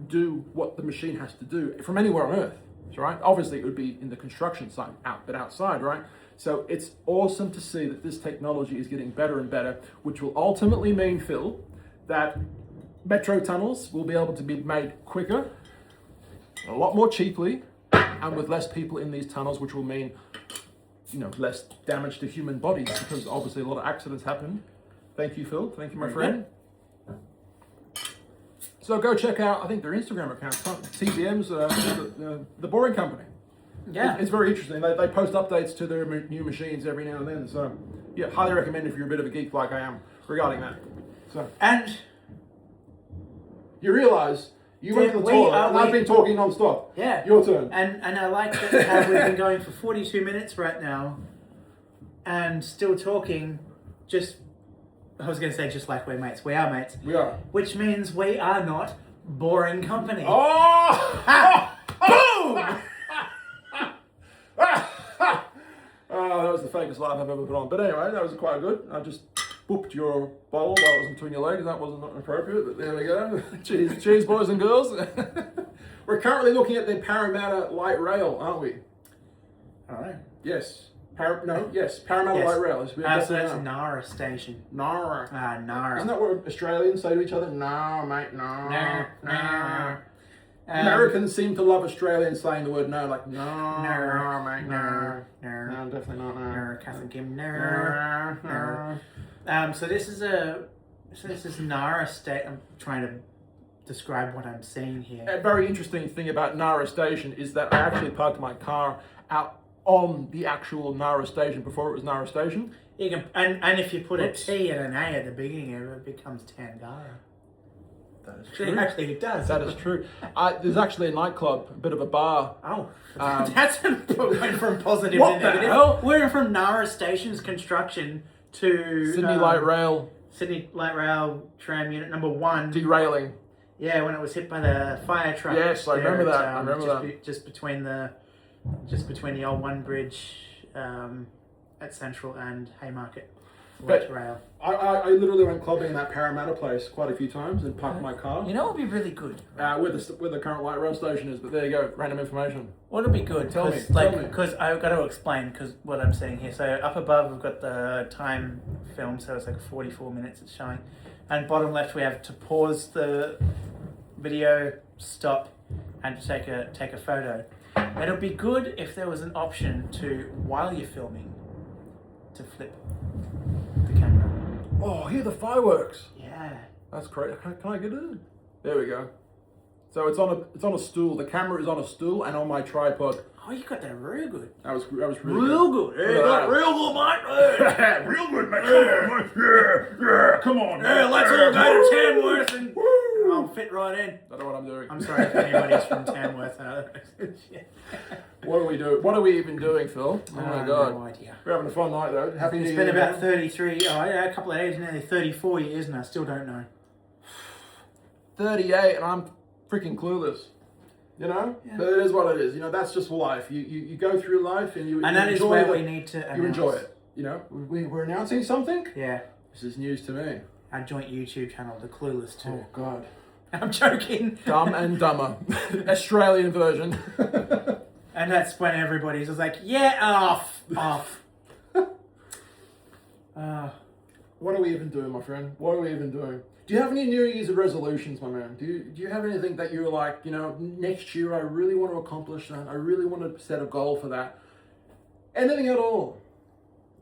Speaker 1: do what the machine has to do from anywhere on Earth, right? Obviously, it would be in the construction site, but outside, right? So it's awesome to see that this technology is getting better and better, which will ultimately mean, Phil, that metro tunnels will be able to be made quicker, a lot more cheaply, and with less people in these tunnels, which will mean less damage to human bodies, because obviously a lot of accidents happen. Thank you, Phil. Thank you, my friend. So go check out, I think, their Instagram account, TBM's, the Boring Company.
Speaker 3: Yeah.
Speaker 1: It's very interesting. They post updates to their new machines every now and then. So, yeah, highly recommend if you're a bit of a geek like I am regarding that. So,
Speaker 3: And
Speaker 1: you realise you went to the toilet and I've been talking non-stop.
Speaker 3: yeah.
Speaker 1: Your turn.
Speaker 3: And I like that how we've been going for 42 minutes right now and still talking I was going to say just like we're mates. We are mates.
Speaker 1: We are.
Speaker 3: Which means we are not boring company.
Speaker 1: Oh!
Speaker 3: Boom!
Speaker 1: Oh, that was the fakest laugh I've ever put on. But anyway, that was quite good. I just booped your bowl while it was between your legs. That wasn't appropriate, but there we go. Cheers, boys and girls. We're currently looking at the Parramatta Light Rail, aren't we?
Speaker 3: All right.
Speaker 1: Yes. Parramatta Light Rail.
Speaker 3: So that's Nara Station.
Speaker 1: Nara.
Speaker 3: Nara.
Speaker 1: Isn't that what Australians say to each other? No, mate, no.
Speaker 3: Nara.
Speaker 1: Americans seem to love Australians saying the word no, like no, mate, no.
Speaker 3: No,
Speaker 1: Definitely not no.
Speaker 3: No, Catherine Kim, no. So this is Nara State. I'm trying to describe what I'm seeing here.
Speaker 1: A very interesting thing about Nara Station is that I actually parked my car out on the actual Nara Station before it was Nara Station.
Speaker 3: You can, and if you put a T and an A at the beginning of it, it becomes Tangara.
Speaker 1: That is true.
Speaker 3: Actually, it does.
Speaker 1: That is true. There's actually a nightclub, a bit of a bar.
Speaker 3: Oh, that's went from positive
Speaker 1: What
Speaker 3: to
Speaker 1: the
Speaker 3: negative.
Speaker 1: hell?
Speaker 3: We're from Nara Station's construction to
Speaker 1: Sydney Light Rail
Speaker 3: Sydney Light Rail tram unit number 1.
Speaker 1: derailing.
Speaker 3: Yeah, when it was hit by the fire truck.
Speaker 1: Yes, I remember
Speaker 3: there
Speaker 1: that. I remember that.
Speaker 3: Just between the old One Bridge at Central and Haymarket. Watch Rail.
Speaker 1: I literally went clubbing in that Parramatta place quite a few times and parked my car.
Speaker 3: You know what would be really good?
Speaker 1: Where the current light rail station is, but there you go, random information.
Speaker 3: What would be good?
Speaker 1: Tell me.
Speaker 3: Because I've got to explain what I'm saying here. So up above we've got the time film, so it's like 44 minutes it's showing, and bottom left we have to pause the video, stop, and to take a photo. It would be good if there was an option to, while you're filming, to flip the camera.
Speaker 1: Oh, hear the fireworks.
Speaker 3: Yeah.
Speaker 1: That's great. Can I get it? There we go. So it's on a stool. The camera is on a stool and on my tripod.
Speaker 3: Oh, you got that real good.
Speaker 1: That was really
Speaker 3: Real good. Yeah,
Speaker 1: Look
Speaker 3: real good, mate.
Speaker 1: at real good, mate. Yeah. Come on.
Speaker 3: Yeah, let's all go to Tamworth and I'll fit right in.
Speaker 1: I don't know what I'm doing.
Speaker 3: I'm sorry if anybody's from Tamworth.
Speaker 1: What do we do? What are we even doing, Phil? Oh my God.
Speaker 3: No idea.
Speaker 1: We're having a fun night though. Happy New
Speaker 3: It's
Speaker 1: Year.
Speaker 3: been about 33, a couple of days, nearly 34 years, and I still don't know.
Speaker 1: 38 and I'm freaking clueless. You know?
Speaker 3: Yeah.
Speaker 1: But it is what it is. You know, that's just life. You go through life and you
Speaker 3: And that is
Speaker 1: enjoy
Speaker 3: where we need to announce.
Speaker 1: You enjoy it. You know? We're announcing something?
Speaker 3: Yeah.
Speaker 1: This is news to me.
Speaker 3: Our joint YouTube channel, The Clueless 2.
Speaker 1: Oh God.
Speaker 3: I'm joking.
Speaker 1: Dumb and Dumber. Australian version.
Speaker 3: And that's when everybody's just like, yeah, off.
Speaker 1: What are we even doing, my friend? What are we even doing? Do you have any New Year's resolutions, my man? Do you have anything that you're like, you know, next year I really want to accomplish that. I really want to set a goal for that. Anything at all?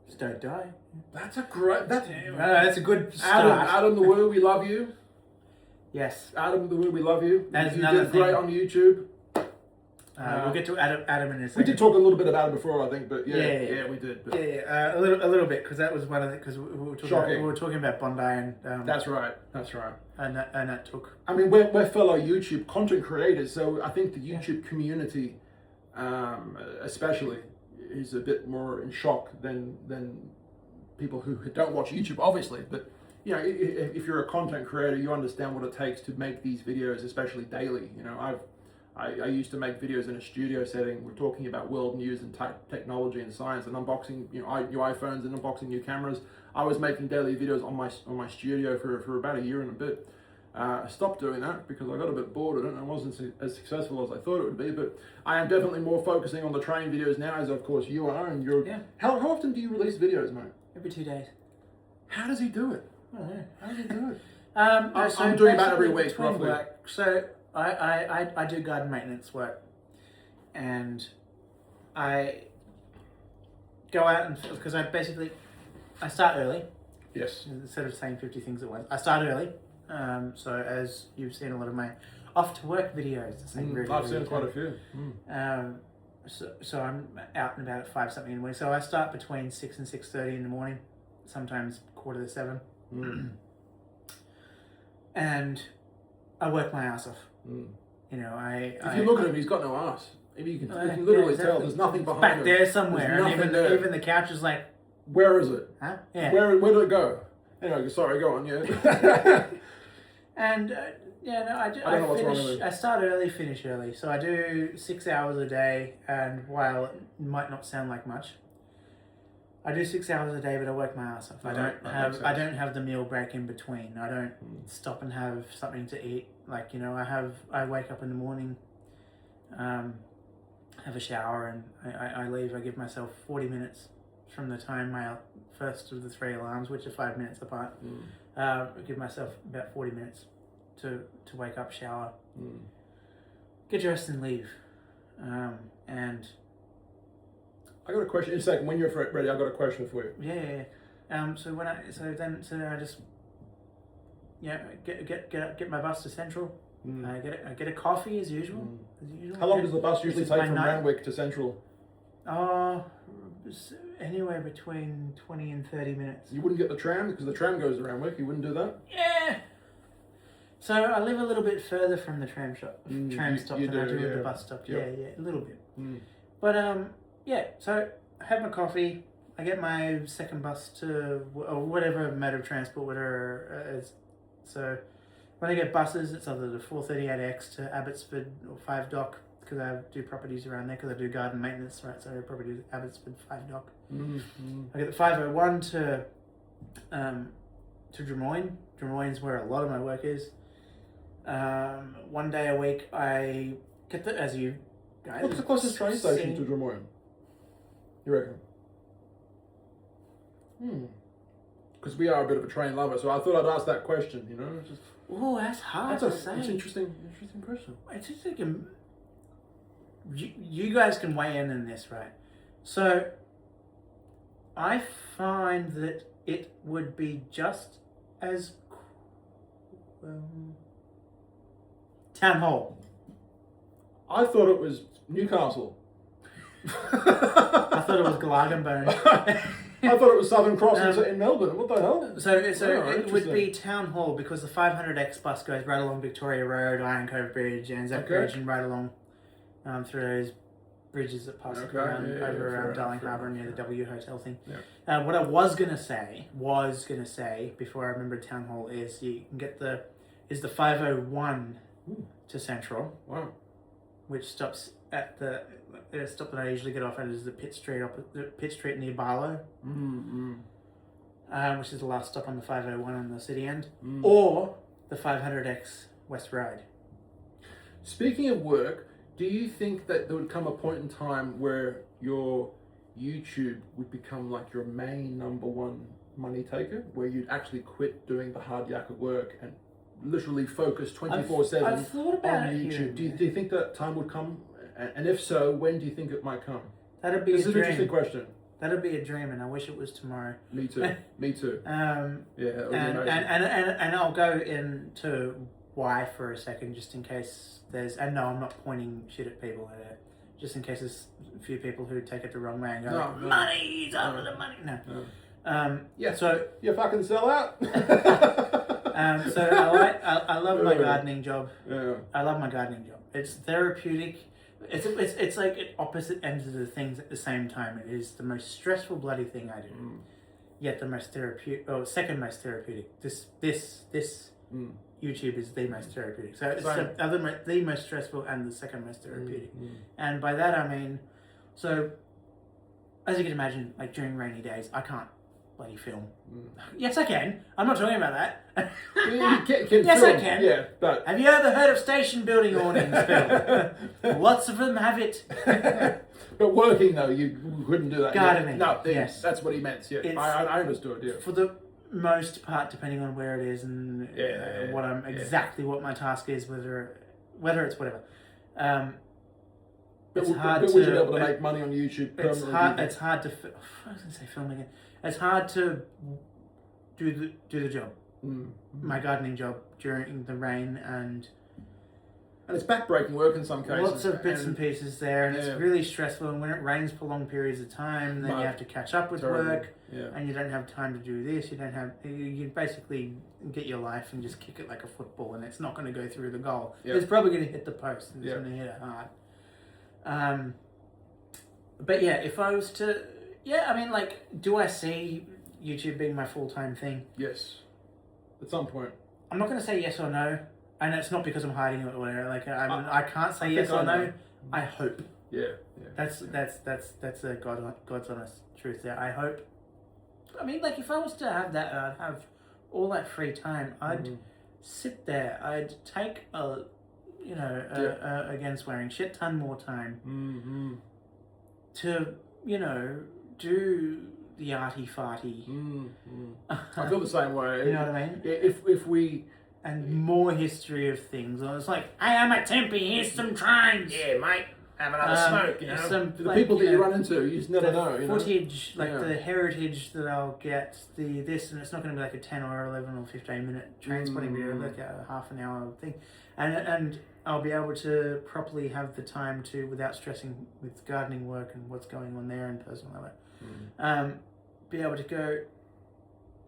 Speaker 3: Just don't die.
Speaker 1: That's a great.
Speaker 3: That's a good start.
Speaker 1: Adam the Woo, we love you.
Speaker 3: Yes.
Speaker 1: Adam the Woo, we love you.
Speaker 3: That is
Speaker 1: you
Speaker 3: another
Speaker 1: did great
Speaker 3: thing.
Speaker 1: on YouTube.
Speaker 3: We'll get to Adam in a second.
Speaker 1: We did talk a little bit about it before, I think, but
Speaker 3: Yeah,
Speaker 1: we did. But
Speaker 3: Yeah, a little bit, because that was one of the, because we were talking about Bondi and
Speaker 1: that's right.
Speaker 3: and that took.
Speaker 1: I mean, we're fellow YouTube content creators, so I think the YouTube community, especially, is a bit more in shock than people who don't watch YouTube, obviously. But you know, if you're a content creator, you understand what it takes to make these videos, especially daily. You know, I used to make videos in a studio setting. We're talking about world news and technology and science and unboxing, you know, new iPhones and unboxing new cameras. I was making daily videos on my studio for about a year and a bit. I stopped doing that because I got a bit bored of it and I wasn't as successful as I thought it would be. But I am definitely more focusing on the train videos now, as of course you are. And you're.
Speaker 3: Yeah.
Speaker 1: How often do you release videos, mate?
Speaker 3: Every 2 days.
Speaker 1: How does he do it?
Speaker 3: I don't know.
Speaker 1: How does he do it?
Speaker 3: I'm
Speaker 1: doing about every week,
Speaker 3: between
Speaker 1: roughly.
Speaker 3: work. So I do garden maintenance work, and I go out and, because I start early.
Speaker 1: Yes.
Speaker 3: Instead of saying 50 things at once, I start early. So as you've seen a lot of my off to work videos, the same
Speaker 1: I've seen quite a few.
Speaker 3: So I'm out and about at 5 something in the morning. So I start between 6 and 6:30 in the morning, sometimes 6:45. And I work my ass off. You know,
Speaker 1: If you look at him, he's got no ass. If you can literally tell, there's nothing behind
Speaker 3: back
Speaker 1: him.
Speaker 3: there somewhere.
Speaker 1: There's
Speaker 3: And
Speaker 1: nothing there.
Speaker 3: even the couch is like,
Speaker 1: Where is it?
Speaker 3: huh? Yeah.
Speaker 1: Where did it go? Anyway, sorry, go on, yeah.
Speaker 3: And I
Speaker 1: don't know what's wrong with it.
Speaker 3: I start early, finish early. So I do 6 hours a day, and while it might not sound like much, I do 6 hours a day, but I work my ass off. I don't have the meal break in between. I don't stop and have something to eat. Like, you know, I wake up in the morning, have a shower, and I leave. I give myself 40 minutes from the time my first of the 3 alarms, which are 5 minutes apart. I give myself about 40 minutes to wake up, shower, get dressed and leave. And
Speaker 1: I got a question. In a second, when you're ready, I got a question for you.
Speaker 3: yeah. So I just get my bus to Central. I get a coffee as usual.
Speaker 1: How long does the bus usually
Speaker 3: This is
Speaker 1: take
Speaker 3: my
Speaker 1: from
Speaker 3: night.
Speaker 1: Randwick to Central?
Speaker 3: Anywhere between 20 and 30 minutes.
Speaker 1: You wouldn't get the tram because the tram goes to Randwick. You wouldn't do that.
Speaker 3: Yeah. So I live a little bit further from the tram stop
Speaker 1: you
Speaker 3: than I do
Speaker 1: do,
Speaker 3: at the bus stop.
Speaker 1: Yep.
Speaker 3: Yeah, a little bit. But so I have my coffee. I get my second bus to or whatever mode of transport, whatever is. So when I get buses, it's either the 438X to Abbotsford or 5 Dock, because I do properties around there, because I do garden maintenance, right? So I probably do Abbotsford 5 Dock. I get the 501 to to Drummoyne. Drummoyne's where a lot of my work is. 1 day a week, I get the, as you guys.
Speaker 1: What's the closest train station to Drummoyne? You reckon? Because we are a bit of a train lover, so I thought I'd ask that question. You know, it's just.
Speaker 3: Oh, that's hard to say.
Speaker 1: That's an interesting question.
Speaker 3: It's just like you guys can weigh in this, right? So, I find that it would be just as Town Hall.
Speaker 1: I thought it was Newcastle.
Speaker 3: I thought it was Glargenbone.
Speaker 1: I thought it was Southern Cross in Melbourne. What the hell?
Speaker 3: So it would be Town Hall because the 500X bus goes right along Victoria Road, Iron Cove Bridge, Anzac Bridge, and right along through those bridges that pass over Darling Harbour near the W Hotel thing.
Speaker 1: Yeah.
Speaker 3: What I was gonna say before I remember Town Hall is you can get the 501 to Central.
Speaker 1: Wow.
Speaker 3: Which stops at the stop that I usually get off at is the Pitt Street near Barlow, which is the last stop on the 501 on the city end, or the 500X West Road.
Speaker 1: Speaking of work, do you think that there would come a point in time where your YouTube would become like your main number one money taker, where you'd actually quit doing the hard yak of work and literally focus 24/7
Speaker 3: I've thought about
Speaker 1: on
Speaker 3: it
Speaker 1: YouTube? Do you think that time would come? And if so, when do you think it might come?
Speaker 3: That'd be
Speaker 1: This
Speaker 3: a
Speaker 1: is
Speaker 3: dream.
Speaker 1: an interesting question.
Speaker 3: That'd be a dream, and I wish it was tomorrow.
Speaker 1: Me too. Me too. Yeah, that would be amazing.
Speaker 3: And I'll go into why for a second, just in case there's. And no, I'm not pointing shit at people. Just in case there's a few people who take it the wrong way and go, "Money's over the money." No.
Speaker 1: Yeah.
Speaker 3: So
Speaker 1: you fucking sell out.
Speaker 3: So I love my gardening job.
Speaker 1: Yeah.
Speaker 3: I love my gardening job. It's therapeutic. It's like at opposite ends of the things at the same time. It is the most stressful bloody thing I do. Yet the most therapeutic, second most therapeutic. This YouTube is the most therapeutic. So it's the most stressful and the second most therapeutic. And by that I mean, so as you can imagine, like during rainy days, I can't bloody film. Yes, I can. I'm not talking about that. Yes, I can.
Speaker 1: Yeah, but
Speaker 3: have you ever heard of station building awnings, Phil? Lots of them have it.
Speaker 1: But working though, you couldn't do that.
Speaker 3: Gardening.
Speaker 1: No,
Speaker 3: yes,
Speaker 1: that's what he meant. Yeah, I understood. Yeah.
Speaker 3: For the most part, depending on where it is and what my task is, whether it's whatever. It's hard
Speaker 1: but
Speaker 3: to.
Speaker 1: would you be able to make money on YouTube permanently?
Speaker 3: It's hard to. I was going to say film again. It's hard to do the job. My gardening job during the rain and
Speaker 1: it's backbreaking work in some cases.
Speaker 3: Lots of bits and pieces there, and it's really stressful. And when it rains for long periods of time, then you have to catch up with work, and you don't have time to do this. You basically get your life and just kick it like a football, and it's not going to go through the goal. It's probably going to hit the post, and it's going to hit it hard. But yeah, if I was to, I mean, like, do I see YouTube being my full-time thing?
Speaker 1: Yes, at some point.
Speaker 3: I'm not going to say yes or no, and it's not because I'm hiding it or whatever. Like, I can't say yes or no. I hope.
Speaker 1: Yeah.
Speaker 3: That's a God's honest truth there. I hope. I mean, like, if I was to have that, I'd have all that free time. I'd sit there. I'd take again swearing, shit ton more time to do the arty farty.
Speaker 1: I feel the same way.
Speaker 3: You know what I mean?
Speaker 1: If we
Speaker 3: and more history of things. I was like, hey, I'm at Tempe. Here's some trains.
Speaker 1: Yeah, mate. Have another smoke. You know,
Speaker 3: the
Speaker 1: people that you run into, you just never know.
Speaker 3: Footage, the heritage that I'll get, and it's not going to be like a 10 or 11 or 15 minute train spotting video, like a half an hour thing, and I'll be able to properly have the time to, without stressing with gardening work and what's going on there and personal life, be able to go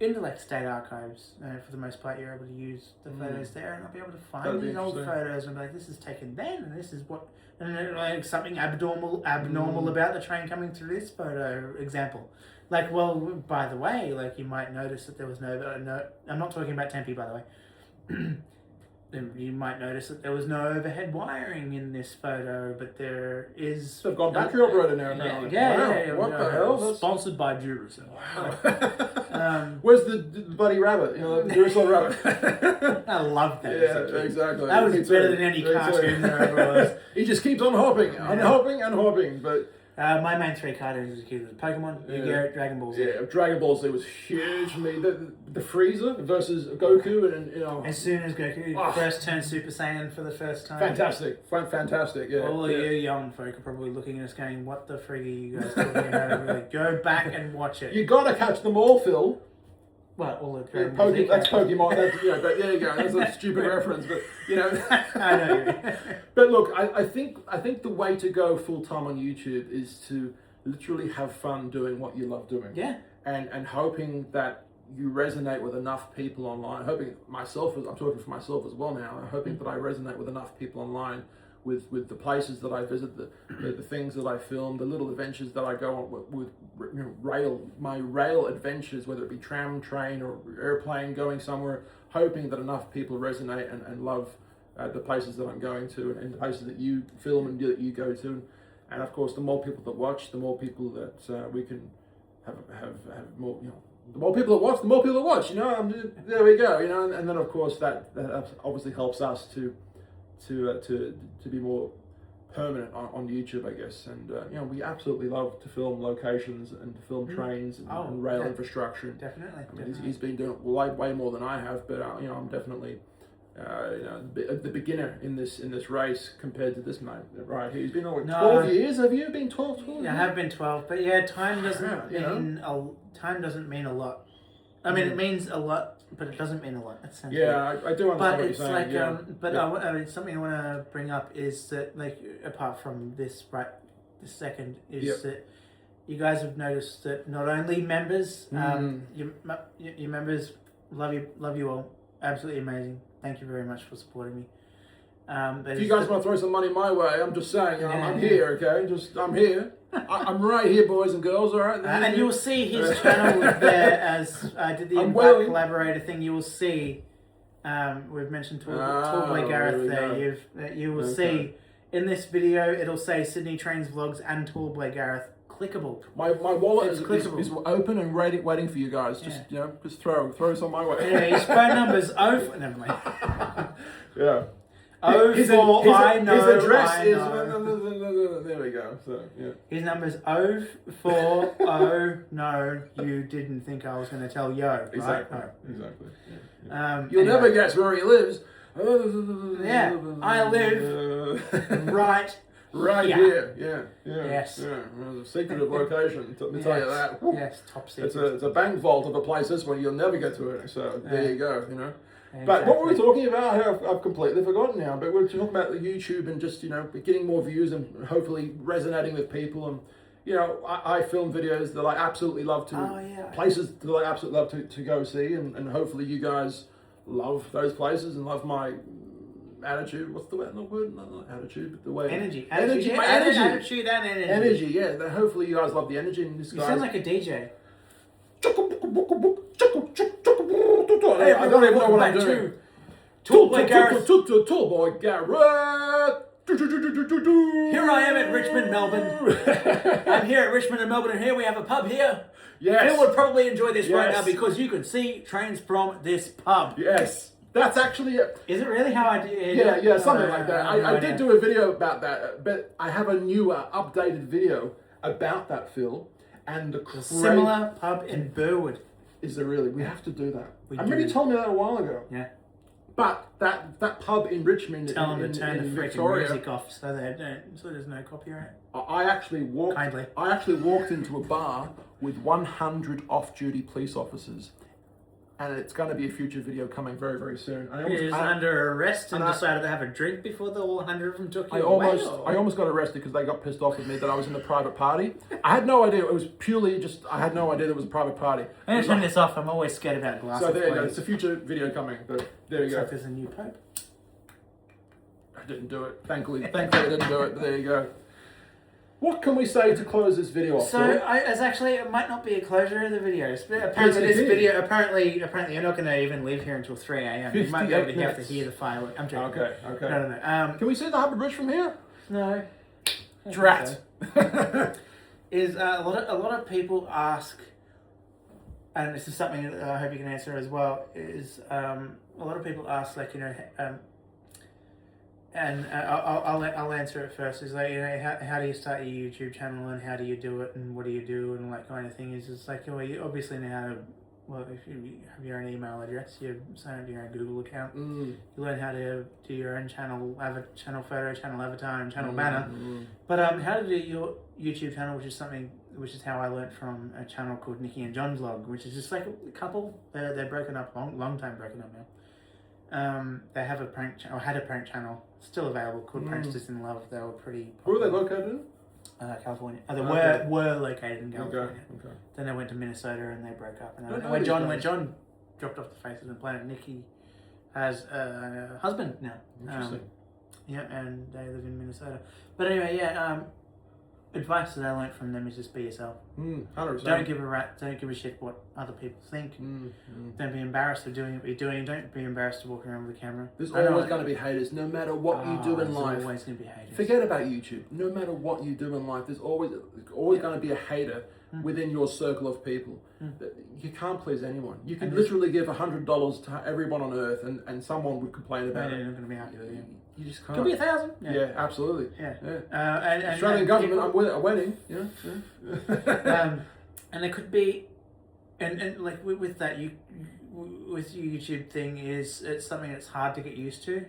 Speaker 3: into like state archives. For the most part, you're able to use the photos there, and I'll be able to find these old photos and be like, this is taken then, and this is what, and like something abnormal about the train coming through this photo example. Like, well, by the way, like you might notice that there was no. I'm not talking about Tempe, by the way. You might notice that there was no overhead wiring in this photo, but there is.
Speaker 1: They've got battery operated now.
Speaker 3: Yeah.
Speaker 1: What the hell? That's...
Speaker 3: Sponsored by Duracell.
Speaker 1: Wow. Where's the bloody rabbit? You know, the Duracell rabbit.
Speaker 3: I love that.
Speaker 1: Yeah, exactly.
Speaker 3: That was better than any cartoon there ever was.
Speaker 1: He just keeps on hopping, and hopping, but...
Speaker 3: my main 3 cartoons as a kid was Pokemon, Yu-Gi-Oh, Dragon Ball Z.
Speaker 1: Yeah, Dragon Ball Z was huge for me. The Frieza versus Goku, and you know...
Speaker 3: As soon as Goku first turned Super Saiyan for the first time.
Speaker 1: Fantastic, yeah.
Speaker 3: All of you young folk are probably looking at us going, what the frig are you guys talking about? We're like, go back and watch it.
Speaker 1: You gotta catch them all, Phil.
Speaker 3: Well, all the Dragon Ball Z
Speaker 1: that's Pokemon. That's, you know, but there you go. That's a stupid reference, but you know.
Speaker 3: I know.
Speaker 1: But look, I think the way to go full time on YouTube is to literally have fun doing what you love doing.
Speaker 3: Yeah.
Speaker 1: And hoping that you resonate with enough people online. Hoping I'm talking for myself as well now. I'm hoping that I resonate with enough people online. With the places that I visit, the things that I film, the little adventures that I go on with my rail adventures, whether it be tram, train, or airplane going somewhere, hoping that enough people resonate and love the places that I'm going to and the places that you film and that you go to. And of course, the more people that watch, the more people that we can have more, you know. The more people that watch, the more people that watch, you know, there we go, you know, and then of course that obviously helps us to be more permanent on YouTube, I guess. And you know, we absolutely love to film locations and to film trains and rail infrastructure.
Speaker 3: Definitely.
Speaker 1: I mean, he's been doing it way more than I have, but you know, I'm definitely the beginner in this race compared to this mate right here. He's been like 12 years. Have you been 12?
Speaker 3: Yeah, I have been 12, but yeah, time doesn't mean a lot. I mean, it means a lot. But it doesn't mean a lot.
Speaker 1: Yeah, I do understand what you're saying.
Speaker 3: But I mean, something I want to bring up is that, like, apart from this second, is that you guys have noticed that not only members, your members, love you all, absolutely amazing. Thank you very much for supporting me. But
Speaker 1: if you guys want to throw some money my way, I'm just saying, I'm here, okay? I'm here. I'm right here, boys and girls, all right?
Speaker 3: And you'll see his channel there as I did the invite collaborator thing. You will see, we've mentioned TallBoyGareth there. You will see in this video, it'll say Sydney Trains Vlogs and TallBoyGareth clickable. My
Speaker 1: wallet is open and waiting for you guys. Just just throw some my way.
Speaker 3: Anyway, his phone number's never mind.
Speaker 1: Yeah.
Speaker 3: His address
Speaker 1: is there we go. So yeah.
Speaker 3: His number's 040. No, you didn't think I was going to tell yo.
Speaker 1: Exactly.
Speaker 3: Right?
Speaker 1: Exactly. Yeah. You'll never guess where he lives.
Speaker 3: Yeah, I live right
Speaker 1: here. Yeah.
Speaker 3: Yes.
Speaker 1: Yeah. Well, a secretive location. Let me tell you that.
Speaker 3: Yes, top secret.
Speaker 1: It's a bank vault of a place. This one you'll never get to it. So there you go. You know.
Speaker 3: Exactly.
Speaker 1: But what were we talking about? I've completely forgotten now. But we're talking about the YouTube and just getting more views and hopefully resonating with people. And I film videos that I absolutely love places that I absolutely love to go see, and hopefully you guys love those places and love my attitude. What's the word? Not attitude, but the way
Speaker 3: energy.
Speaker 1: Energy.
Speaker 3: Attitude and energy.
Speaker 1: Energy. Yeah. Hopefully you guys love the energy in this.
Speaker 3: You sound like a DJ.
Speaker 1: Hey, I don't even know what I'm doing.
Speaker 3: TallBoyGareth.
Speaker 1: TallBoyGareth.
Speaker 3: Here I am at Richmond, Melbourne. I'm here at Richmond and Melbourne, and here we have a pub here.
Speaker 1: Yes.
Speaker 3: Phil would probably enjoy this right now because you can see trains from this pub.
Speaker 1: Yes. That's actually it.
Speaker 3: Is it really how I do it?
Speaker 1: Yeah, something like that. I did do a video about that, but I have a newer, updated video about that, Phil. And the
Speaker 3: similar pub in Burwood.
Speaker 1: Is there really? We have to do that. I remember you told me that a while ago.
Speaker 3: Yeah.
Speaker 1: But that pub in Richmond,
Speaker 3: tell them to turn the
Speaker 1: Victoria,
Speaker 3: music off so there's no copyright.
Speaker 1: I actually walked into a bar with 100 off-duty police officers, and it's going to be a future video coming very, very soon.
Speaker 3: He was under arrest and decided to have a drink before the 100 of them took you away.
Speaker 1: I almost got arrested because they got pissed off with me that I was in a private party. I had no idea. It was purely just, I had no idea there was a private party.
Speaker 3: I'm going to turn this off. I'm always scared about glass.
Speaker 1: So there you go. It's a future video coming. But there you go.
Speaker 3: Like there's a new pope.
Speaker 1: I didn't do it. Thankfully I didn't do it. But there you go. What can we say to close this video off?
Speaker 3: So it might not be a closure of the videos. But apparently this video, apparently you're not going to even live here until 3 a.m. You might be able to have to hear the fireworks. I'm joking.
Speaker 1: Okay.
Speaker 3: No.
Speaker 1: Can we see the Harbour Bridge from here?
Speaker 3: No.
Speaker 1: Drat.
Speaker 3: Is a lot of people ask, and this is something that I hope you can answer as well. Is a lot of people ask, like, you know, and I'll answer it first. Is like, you know, how do you start your YouTube channel, and how do you do it, and what do you do, and all that kind of thing. Is it's like, well, you obviously know how to. Well, if you have your own email address, you sign up to your own Google account. You learn how to do your own channel, channel photo, channel avatar, and channel banner. But how to do your YouTube channel, which is how I learned from a channel called Nikki and John Vlog, which is just like a couple. They're broken up, long time broken up now. They have had a prank channel still available called Pranksters in Love. They were pretty popular.
Speaker 1: Where are they located in?
Speaker 3: California. They were located in California.
Speaker 1: Okay.
Speaker 3: Then they went to Minnesota and they broke up. And
Speaker 1: Oh,
Speaker 3: when John dropped off the face of the planet, Nikki has a husband now.
Speaker 1: Interesting.
Speaker 3: And they live in Minnesota. But anyway, advice that I learned from them is just be yourself.
Speaker 1: 100%.
Speaker 3: Don't give a shit what other people think. Don't be embarrassed of doing what you're doing. Don't be embarrassed to walk around with a camera.
Speaker 1: There's always going to be haters, no matter what you do in life.
Speaker 3: There's always going to be haters.
Speaker 1: Forget about YouTube. No matter what you do in life, there's always going to be a hater within your circle of people. You can't please anyone. You can literally give $100 to everyone on earth, and someone would complain about it.
Speaker 3: They're not going to be happy with you.
Speaker 1: You just can't.
Speaker 3: Could be 1,000.
Speaker 1: Yeah, absolutely.
Speaker 3: And
Speaker 1: Australian government, I'm with a wedding. Yeah.
Speaker 3: And it could be, and like with that, with your YouTube thing, it's something that's hard to get used to.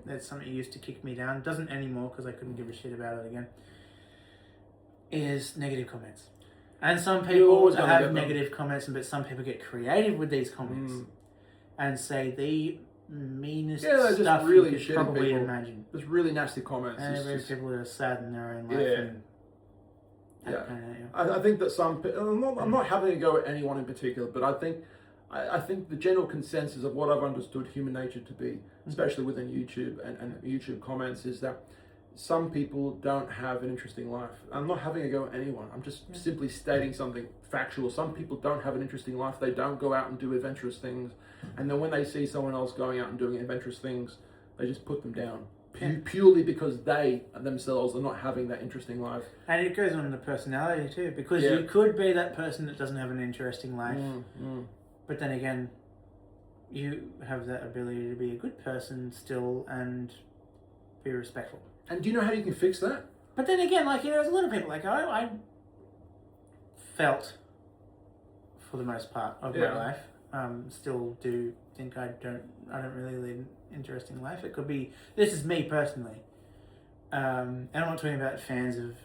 Speaker 3: It's something that used to kick me down. Doesn't anymore because I couldn't give a shit about it again. Is negative comments, and some people have negative comments, but some people get creative with these comments and say the meanest stuff
Speaker 1: really
Speaker 3: you could probably imagine.
Speaker 1: There's really nasty comments.
Speaker 3: And there's people that are sad in their own life.
Speaker 1: I think that I'm not having a go at anyone in particular, but I think the general consensus of what I've understood human nature to be, especially within YouTube and YouTube comments, is that some people don't have an interesting life. I'm not having a go at anyone. I'm just simply stating something factual. Some people don't have an interesting life. They don't go out and do adventurous things. And then when they see someone else going out and doing adventurous things, they just put them down. Purely because they themselves are not having that interesting life.
Speaker 3: And it goes on to personality too, because you could be that person that doesn't have an interesting life. But then again, you have that ability to be a good person still and be respectful.
Speaker 1: And do you know how you can fix that?
Speaker 3: But then again, like, you know, there's a lot of people, like, I felt, for the most part of my life, still do think I don't really lead an interesting life. It could be, this is me personally, and I'm not talking about fans of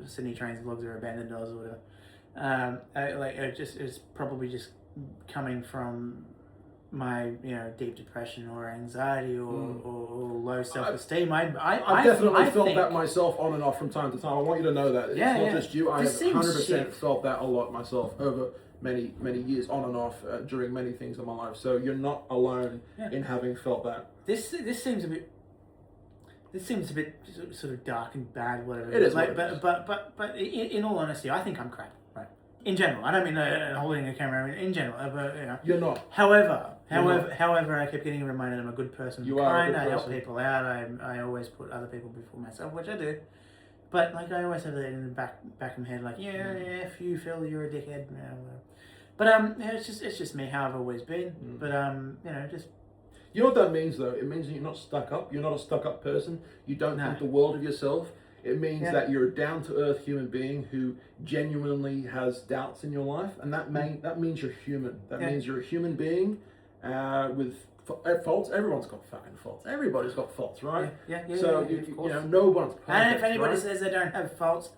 Speaker 3: Sydney Trains vlogs or Abandoned Doors or whatever. It's probably just coming from my deep depression or anxiety or low self-esteem. I've
Speaker 1: definitely felt that myself on and off from time to time. I want you to know that. It's not just you. I have 100% felt that a lot myself over many years on and off during many things in my life. So you're not alone in having felt that.
Speaker 3: This seems a bit sort of dark and bad, whatever.
Speaker 1: It is,
Speaker 3: but in all honesty, I think I'm crap. Right. In general, I don't mean holding a camera. In general, but
Speaker 1: you're not.
Speaker 3: However, I kept getting reminded I'm a good person.
Speaker 1: You are a good person.
Speaker 3: I help people out. I always put other people before myself, which I do. But like I always have that in the back of my head, like if you feel you're a dickhead, but it's just me how I've always been. But just.
Speaker 1: You know what that means, though? It means that you're not stuck up. You're not a stuck-up person. You don't think the world of yourself. It means that you're a down-to-earth human being who genuinely has doubts in your life, and that means you're human. That means you're a human being with faults. Everyone's got fucking faults. Everybody's got faults, right? So no one's perfect.
Speaker 3: And if anybody says they don't have faults,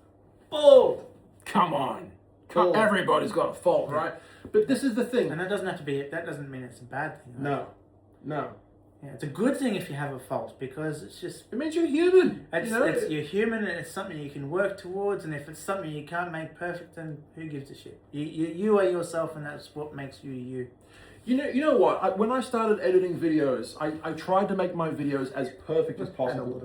Speaker 3: bull.
Speaker 1: Come on. Everybody's got a fault, right? But this is the thing.
Speaker 3: And that doesn't have to be. That doesn't mean it's a bad thing. Right?
Speaker 1: No.
Speaker 3: Yeah, it's a good thing if you have a fault because it's just
Speaker 1: It means you're human.
Speaker 3: you're human and it's something you can work towards. And if it's something you can't make perfect, then who gives a shit? You are yourself, and that's what makes you you.
Speaker 1: You know what? When I started editing videos, I tried to make my videos as perfect as possible.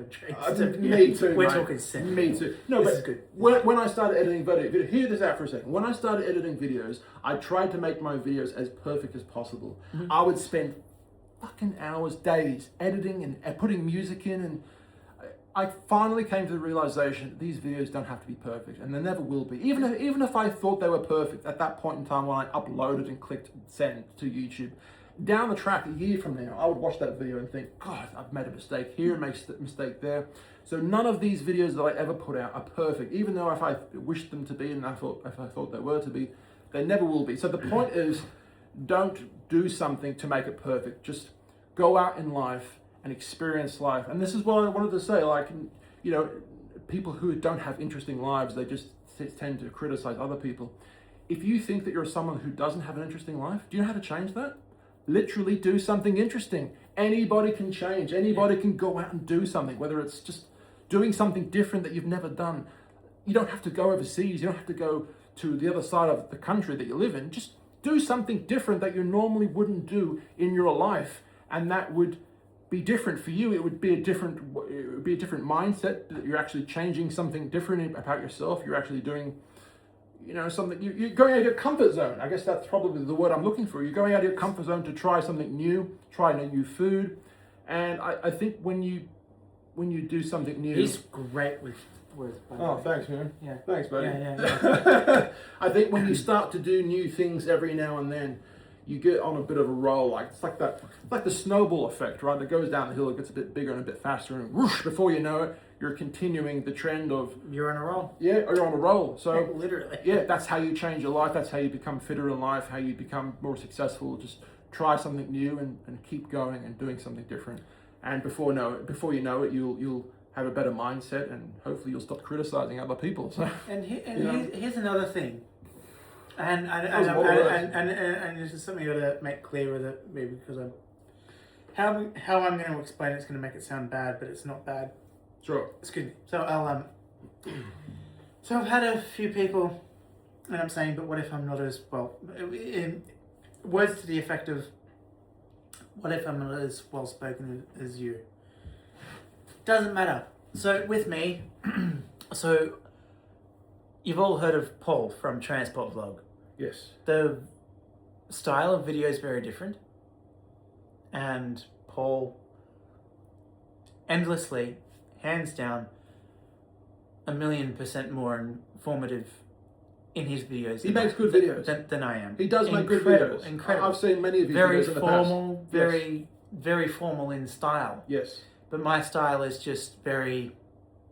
Speaker 1: Me too.
Speaker 3: We're
Speaker 1: mate.
Speaker 3: talking sense.
Speaker 1: Me too. No,
Speaker 3: This
Speaker 1: but
Speaker 3: is good.
Speaker 1: when I started editing video, hear this out for a second. When I started editing videos, I tried to make my videos as perfect as possible.
Speaker 3: Mm-hmm.
Speaker 1: I would spend fucking hours, days editing and putting music in, and I finally came to the realization that these videos don't have to be perfect, and they never will be. Even if I thought they were perfect at that point in time when I uploaded and clicked send to YouTube, down the track, a year from now, I would watch that video and think, God, I've made a mistake here, make a mistake there. So none of these videos that I ever put out are perfect, even though if I wished them to be, and if I thought they were to be, they never will be. So the point is, don't do something to make it perfect. Just go out in life and experience life. And this is what I wanted to say, like, people who don't have interesting lives, they just tend to criticize other people. If you think that you're someone who doesn't have an interesting life, do you know how to change that? Literally do something interesting. Anybody can change. Anybody can go out and do something, whether it's just doing something different that you've never done. You don't have to go overseas. You don't have to go to the other side of the country that you live in. Just do something different that you normally wouldn't do in your life, and that would be different for you. It would be a different mindset, that you're actually changing something different about yourself. You're actually doing, something. You're going out of your comfort zone. I guess that's probably the word I'm looking for. You're going out of your comfort zone to try something new, try a new food, and I think when you do something new,
Speaker 3: He's great with words.
Speaker 1: Oh, thanks, man.
Speaker 3: Yeah.
Speaker 1: Thanks, buddy.
Speaker 3: Yeah.
Speaker 1: I think when you start to do new things every now and then, you get on a bit of a roll. Like it's like the snowball effect, right? It goes down the hill, it gets a bit bigger and a bit faster, and whoosh! Before you know it, you're continuing the trend of
Speaker 3: You're on a roll.
Speaker 1: Yeah, or you're on a roll. So
Speaker 3: Literally.
Speaker 1: yeah, that's how you change your life. That's how you become fitter in life. How you become more successful. Just try something new and keep going and doing something different. And before you know it, you'll have a better mindset, and hopefully you'll stop criticizing other people. So
Speaker 3: Here's another thing, and this is something I gotta make clear with it, maybe because how I'm going to explain it's going to make it sound bad, but it's not bad.
Speaker 1: Sure.
Speaker 3: Excuse me. So so I've had a few people, and I'm saying, but what if I'm not as well? In words to the effect of, what if I'm not as well spoken as you? Doesn't matter. So with me, so you've all heard of Paul from Transport Vlog.
Speaker 1: Yes.
Speaker 3: The style of video is very different, and Paul endlessly, hands down, 1,000,000% more informative in his videos.
Speaker 1: He makes good videos
Speaker 3: than I am.
Speaker 1: He does make good videos.
Speaker 3: Incredible.
Speaker 1: I've seen many of his
Speaker 3: very
Speaker 1: videos in the
Speaker 3: formal,
Speaker 1: past.
Speaker 3: very formal in style.
Speaker 1: Yes.
Speaker 3: But my style is just very.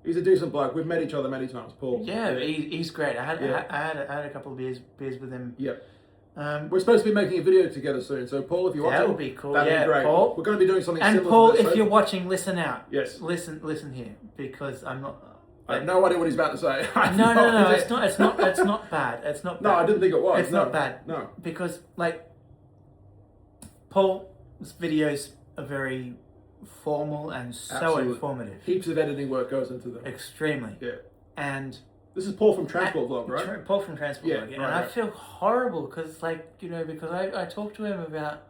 Speaker 1: He's a decent bloke. We've met each other many times, Paul.
Speaker 3: Yeah, he's great. I had a couple of beers with him.
Speaker 1: Yep. We're supposed to be making a video together soon, so Paul, if you're watching,
Speaker 3: that would be cool.
Speaker 1: That'd be great.
Speaker 3: Paul,
Speaker 1: we're going to be doing something
Speaker 3: and
Speaker 1: similar.
Speaker 3: Paul,
Speaker 1: to this,
Speaker 3: if you're watching, listen out.
Speaker 1: Yes.
Speaker 3: Listen here, because I'm not.
Speaker 1: I have no idea what he's about to say.
Speaker 3: No. It's not. It's not bad. It's not bad.
Speaker 1: No, I didn't think it was.
Speaker 3: It's not bad.
Speaker 1: No.
Speaker 3: Because Paul's videos are very formal and so
Speaker 1: Absolutely.
Speaker 3: informative.
Speaker 1: Heaps of editing work goes into them.
Speaker 3: Extremely.
Speaker 1: Yeah.
Speaker 3: And
Speaker 1: this is Paul from Transport Vlog, right?
Speaker 3: Paul from Transport Vlog. And I feel horrible because because I talked to him about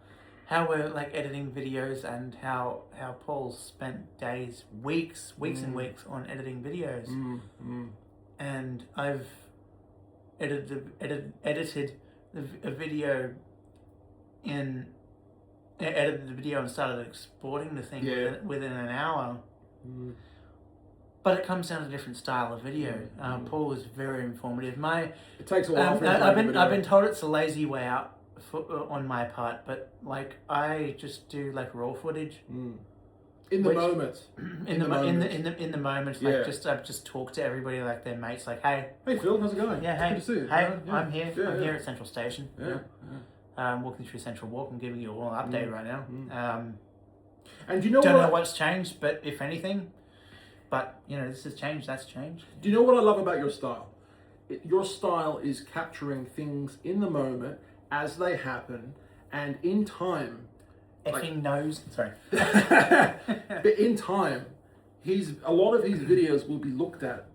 Speaker 3: how we're editing videos and how Paul's spent days, weeks and weeks on editing videos. And I've edited a video edited the video and started exporting the thing within an hour. But it comes down to a different style of video. Paul is very informative.
Speaker 1: It takes a while for him to
Speaker 3: I've
Speaker 1: make a video.
Speaker 3: been told it's a lazy way out on my part, but I just do raw footage.
Speaker 1: In the moment.
Speaker 3: In the moment, I've just talked to everybody like their mates, hey
Speaker 1: Phil, how's it going?
Speaker 3: Yeah, hey,
Speaker 1: good to see you.
Speaker 3: Hey,
Speaker 1: Yeah.
Speaker 3: I'm here.
Speaker 1: Yeah,
Speaker 3: I'm here at Central Station.
Speaker 1: Yeah.
Speaker 3: I'm walking through Central Walk. I'm giving you all an update right now.
Speaker 1: And you know
Speaker 3: don't know what's changed, but if anything, this has changed. That's changed.
Speaker 1: Do you know what I love about your style? Your style is capturing things in the moment as they happen, and in time,
Speaker 3: Effing nose. Sorry.
Speaker 1: But in time, a lot of his videos will be looked at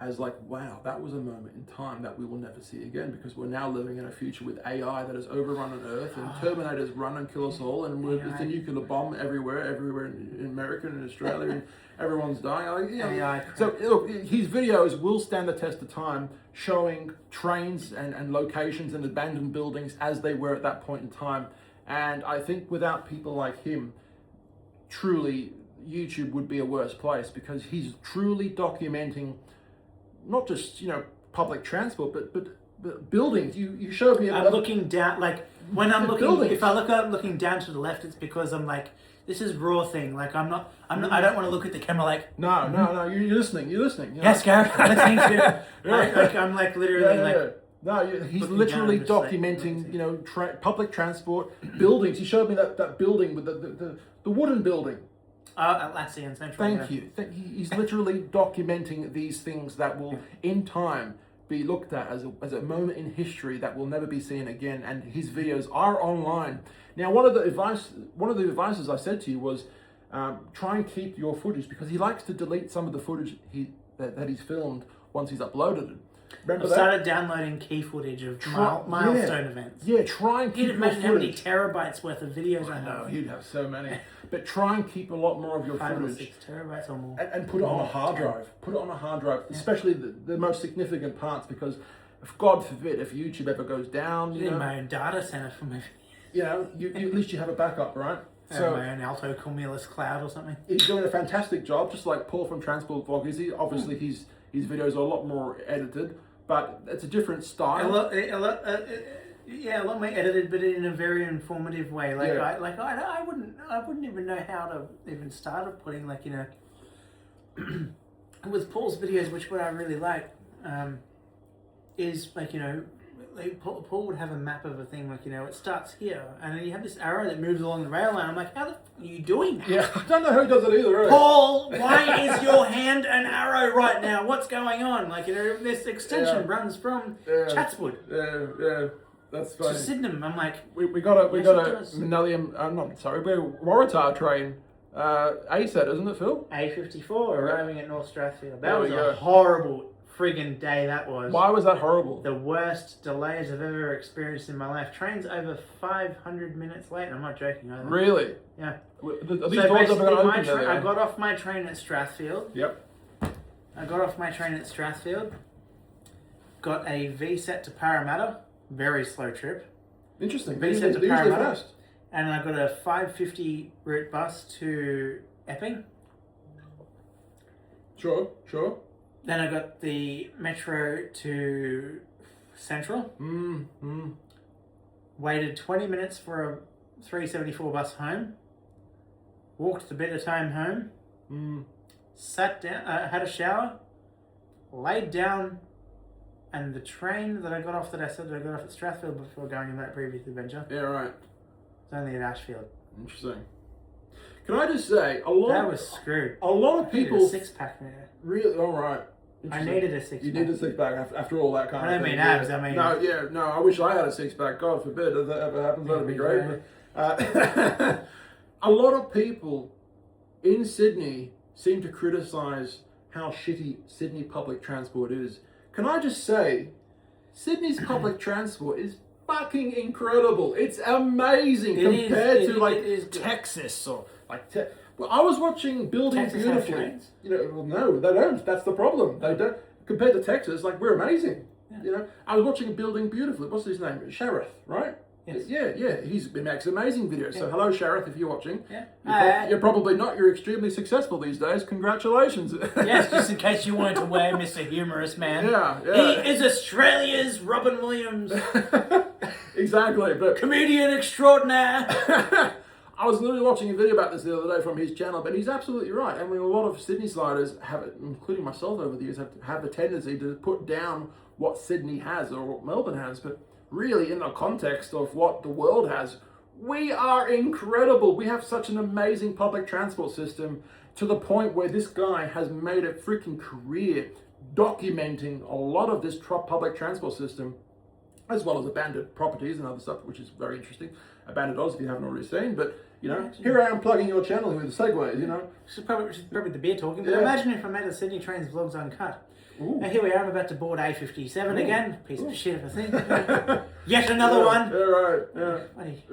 Speaker 1: as like, wow, that was a moment in time that we will never see again, because we're now living in a future with AI that has overrun on Earth, and Terminators run and kill us all, and it's a nuclear bomb everywhere in America and Australia, and everyone's dying. Like,
Speaker 3: AI.
Speaker 1: So look, his videos will stand the test of time, showing trains and locations and abandoned buildings as they were at that point in time. And I think without people like him, truly, YouTube would be a worse place, because he's truly documenting not just, public transport, but buildings. You showed me.
Speaker 3: I'm looking down, like when I'm looking.
Speaker 1: Buildings.
Speaker 3: If I look up, looking down to the left, it's because I'm like, this is raw thing. Like I'm not. I don't want to look at the camera like.
Speaker 1: No. You're listening.
Speaker 3: Yes, Gareth. I'm listening to. Like I'm like literally like.
Speaker 1: No, he's
Speaker 3: looking
Speaker 1: literally
Speaker 3: down and just
Speaker 1: documenting, public transport, buildings. He showed me that building with the wooden building.
Speaker 3: Atlassian Central.
Speaker 1: Thank you. He's literally documenting these things that will, in time, be looked at as a moment in history that will never be seen again. And his videos are online. Now, one of the advices I said to you was try and keep your footage, because he likes to delete some of the footage that he's filmed once he's uploaded it. Remember
Speaker 3: I've started downloading key footage of milestone events.
Speaker 1: Yeah, try and keep
Speaker 3: You'd
Speaker 1: your
Speaker 3: imagine how many
Speaker 1: footage.
Speaker 3: terabytes worth of videos I
Speaker 1: I know,
Speaker 3: have.
Speaker 1: you'd have so many. But try and keep a lot more of your
Speaker 3: 5 or
Speaker 1: footage.
Speaker 3: 6 terabytes or more.
Speaker 1: And put it on a hard drive. Put it on a hard drive, especially the most significant parts, because if God forbid, if YouTube ever goes down,
Speaker 3: I need my own data center for my.
Speaker 1: you at least you have a backup, right?
Speaker 3: So my own Alto Cumulus cloud or something.
Speaker 1: He's doing a fantastic job, just like Paul from Transport Vlog. Obviously, his videos are a lot more edited, but it's a different style.
Speaker 3: A lot more edited, but in a very informative way. Like I wouldn't even know how to even start putting with Paul's videos, which what I really like is Paul would have a map of a thing, it starts here, and then you have this arrow that moves along the rail line. I'm like, how the f are you doing that?
Speaker 1: Yeah, I don't know who does it either, really.
Speaker 3: Paul, why is your hand an arrow right now? What's going on? This extension runs from Chatswood.
Speaker 1: Yeah, that's
Speaker 3: To
Speaker 1: funny.
Speaker 3: Sydenham. I'm like,
Speaker 1: We got a
Speaker 3: Yes, it does.
Speaker 1: Waratah train, ASAT, isn't it, Phil?
Speaker 3: A54 arriving at North Strathfield. That
Speaker 1: There
Speaker 3: was
Speaker 1: we
Speaker 3: a
Speaker 1: go.
Speaker 3: horrible friggin' day that was.
Speaker 1: Why was that horrible?
Speaker 3: The worst delays I've ever experienced in my life. Trains over 500 minutes late. I'm not joking either.
Speaker 1: Really?
Speaker 3: Yeah.
Speaker 1: Are these
Speaker 3: So
Speaker 1: doors ever
Speaker 3: basically,
Speaker 1: going to open there?
Speaker 3: I got off my train at Strathfield.
Speaker 1: Yep.
Speaker 3: Got a VSET to Parramatta. Very slow trip.
Speaker 1: Interesting.
Speaker 3: They
Speaker 1: They're
Speaker 3: sent to
Speaker 1: usually
Speaker 3: Parramatta.
Speaker 1: fast.
Speaker 3: And I got a 5:50 route bus to Epping.
Speaker 1: Sure.
Speaker 3: Then I got the metro to Central. Waited 20 minutes for a 374 bus home. Walked the bit of time home. Sat down, had a shower, laid down, and the train that I got off, that I said that I got off at Strathfield before going on that previous adventure,
Speaker 1: Yeah, right.
Speaker 3: it's only at Ashfield.
Speaker 1: Interesting. Can I just say,
Speaker 3: That was screwed.
Speaker 1: a lot of
Speaker 3: I needed
Speaker 1: people
Speaker 3: a 6-pack there.
Speaker 1: really. All right.
Speaker 3: I needed a 6-pack.
Speaker 1: You need a 6-pack after all that kind
Speaker 3: I
Speaker 1: of
Speaker 3: don't
Speaker 1: thing.
Speaker 3: mean abs, I mean...
Speaker 1: No. I wish I had a 6-pack. God forbid if that ever happens. That'd be great.
Speaker 3: Yeah.
Speaker 1: A lot of people in Sydney seem to criticise how shitty Sydney public transport is. Can I just say, Sydney's public transport is fucking incredible. It's amazing compared to
Speaker 3: it
Speaker 1: Texas or well, I was watching Building
Speaker 3: Texas have
Speaker 1: Beautifully.
Speaker 3: trains?
Speaker 1: Well, no, they don't. That's the problem. They don't. Compared to Texas, we're amazing.
Speaker 3: Yeah.
Speaker 1: I was watching Building Beautifully. What's his name? Sheriff, right?
Speaker 3: Yes.
Speaker 1: Yeah. He makes amazing videos. So hello, Sheriff, if you're watching.
Speaker 3: Yeah.
Speaker 1: You're probably not. You're extremely successful these days. Congratulations.
Speaker 3: Yes, just in case you wanted to wear Mr. Humorous Man.
Speaker 1: Yeah.
Speaker 3: He is Australia's Robin Williams.
Speaker 1: Exactly, but
Speaker 3: Comedian extraordinaire.
Speaker 1: I was literally watching a video about this the other day from his channel, but he's absolutely right. I mean, a lot of Sydney sliders have, including myself over the years, have a tendency to put down what Sydney has or what Melbourne has, but really in the context of what the world has, we are incredible. We have such an amazing public transport system to the point where this guy has made a freaking career documenting a lot of this public transport system. as well as abandoned properties and other stuff, which is very interesting. Abandoned Oz, if you haven't already seen, but here I am plugging your channel with the segues,
Speaker 3: This is probably the beer talking, but
Speaker 1: Yeah.
Speaker 3: imagine if I made a Sydney Trains Vlogs Uncut.
Speaker 1: Ooh.
Speaker 3: Now here we are, I'm about to board A57
Speaker 1: Ooh.
Speaker 3: again. Piece of shit of a thing. Yet another one.
Speaker 1: Yeah, right. Yeah.
Speaker 3: Funny.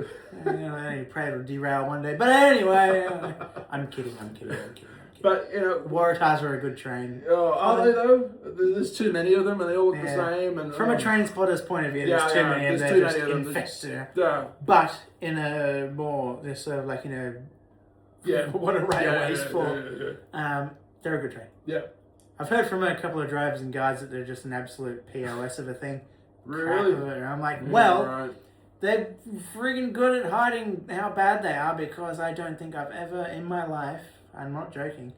Speaker 3: I pray it'll derail one day. But anyway, I'm kidding.
Speaker 1: But
Speaker 3: Waratahs are a good train.
Speaker 1: are they though? There's too many of them, and they all look the
Speaker 3: Yeah.
Speaker 1: same. And
Speaker 3: From a train spotter's point of view, there's too many, and
Speaker 1: there's
Speaker 3: they're
Speaker 1: too
Speaker 3: just
Speaker 1: many of them.
Speaker 3: infested.
Speaker 1: Yeah.
Speaker 3: But in a more, they're sort of like what a railway's for. They're a good train.
Speaker 1: Yeah.
Speaker 3: I've heard from a couple of drivers and guides that they're just an absolute POS of a thing.
Speaker 1: Really?
Speaker 3: Crap of it. And I'm like, well,
Speaker 1: right.
Speaker 3: they're friggin' good at hiding how bad they are, because I don't think I've ever in my life, I'm not joking,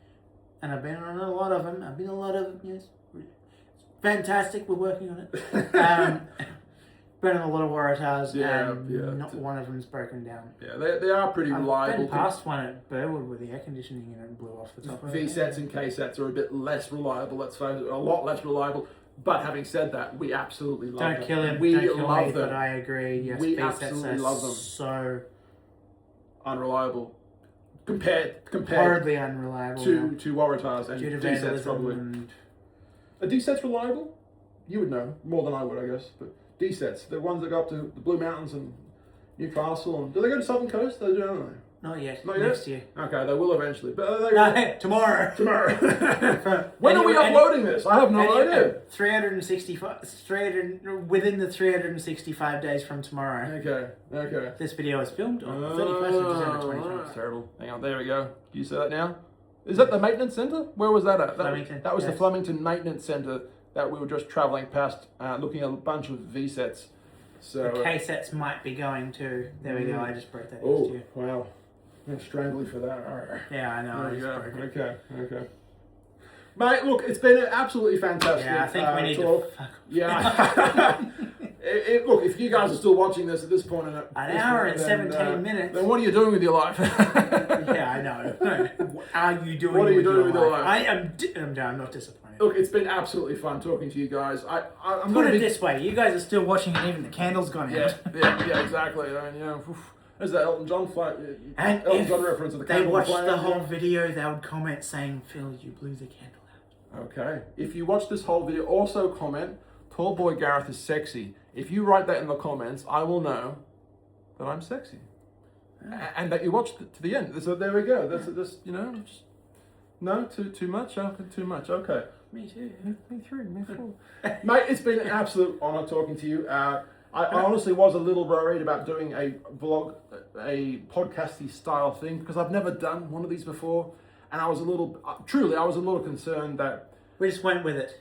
Speaker 3: and I've been on a lot of them. Yes. Fantastic, we're working on it. Been in a lot of Waratahs, and not one of them's broken down.
Speaker 1: Yeah, they are pretty reliable.
Speaker 3: I've been past one at Burwood where the air conditioning blew off the top of it.
Speaker 1: VSETs and KSETs are a bit less reliable, let's face it, a lot less reliable. But having said that, we absolutely love them.
Speaker 3: Don't kill him,
Speaker 1: We
Speaker 3: don't kill
Speaker 1: love
Speaker 3: me,
Speaker 1: them.
Speaker 3: but I agree. Yes,
Speaker 1: We
Speaker 3: VSETs
Speaker 1: absolutely
Speaker 3: are
Speaker 1: love them.
Speaker 3: so
Speaker 1: Unreliable. Compared
Speaker 3: horribly unreliable
Speaker 1: to
Speaker 3: now.
Speaker 1: Waratahs and
Speaker 3: Due to
Speaker 1: DSETs
Speaker 3: vandalism
Speaker 1: probably.
Speaker 3: and
Speaker 1: Are DSETs reliable? You would know more than I would, I guess. But DSETs, the ones that go up to the Blue Mountains and Newcastle, and do they go to Southern Coast? They do, don't they?
Speaker 3: not yet.
Speaker 1: Not yet?
Speaker 3: Next year.
Speaker 1: Okay, they will eventually. But are they
Speaker 3: No, tomorrow.
Speaker 1: tomorrow? When are we
Speaker 3: Any-
Speaker 1: uploading this? I have no idea.
Speaker 3: within the 365 days from tomorrow.
Speaker 1: Okay.
Speaker 3: This video is filmed on the 31st of December 2020.
Speaker 1: That's terrible. Hang on, there we go. Do you see that now? Is that the maintenance centre? Where was that at?
Speaker 3: Flemington,
Speaker 1: That was the
Speaker 3: yes.
Speaker 1: Flemington Maintenance Centre that we were just travelling past, looking at a bunch of VSETs. So,
Speaker 3: The K-sets might be going to. There we go, I just broke that news
Speaker 1: oh,
Speaker 3: to you.
Speaker 1: wow. I'm strangely for that. Alright.
Speaker 3: Yeah, I know. I
Speaker 1: There we
Speaker 3: just
Speaker 1: go.
Speaker 3: broke it.
Speaker 1: Okay. Mate, look, it's been absolutely fantastic.
Speaker 3: Yeah, I think we need
Speaker 1: talk.
Speaker 3: to fuck.
Speaker 1: Yeah. Look, if you guys are still watching this at this point,
Speaker 3: An hour and 17 minutes.
Speaker 1: then what are you doing with your life?
Speaker 3: Yeah, I know. What are you doing?
Speaker 1: What are you
Speaker 3: with
Speaker 1: doing
Speaker 3: your
Speaker 1: with your life?
Speaker 3: I am. I'm not disappointed.
Speaker 1: Look, it's been absolutely fun talking to you guys. I'm
Speaker 3: Put
Speaker 1: going
Speaker 3: it
Speaker 1: to be.
Speaker 3: this way: you guys are still watching, and even the candle's gone
Speaker 1: Yeah,
Speaker 3: out.
Speaker 1: yeah, exactly. I mean, oof. There's that Elton John
Speaker 3: And
Speaker 1: Elton
Speaker 3: if
Speaker 1: John reference of the
Speaker 3: they
Speaker 1: candle
Speaker 3: watched
Speaker 1: flame,
Speaker 3: the whole video, they would comment saying, "Phil, you blew the candle out."
Speaker 1: Okay. If you watch this whole video, also comment, TallBoyGareth is sexy. If you write that in the comments, I will know that I'm sexy. And that you watched it to the end. So there we go. That's just, no, too much? Too much. Okay.
Speaker 3: Me too.
Speaker 1: Me too. Mate, it's been an absolute honour talking to you. I honestly was a little worried about doing a vlog, a podcasty style thing, because I've never done one of these before. And I was a little concerned that...
Speaker 3: We just went with it.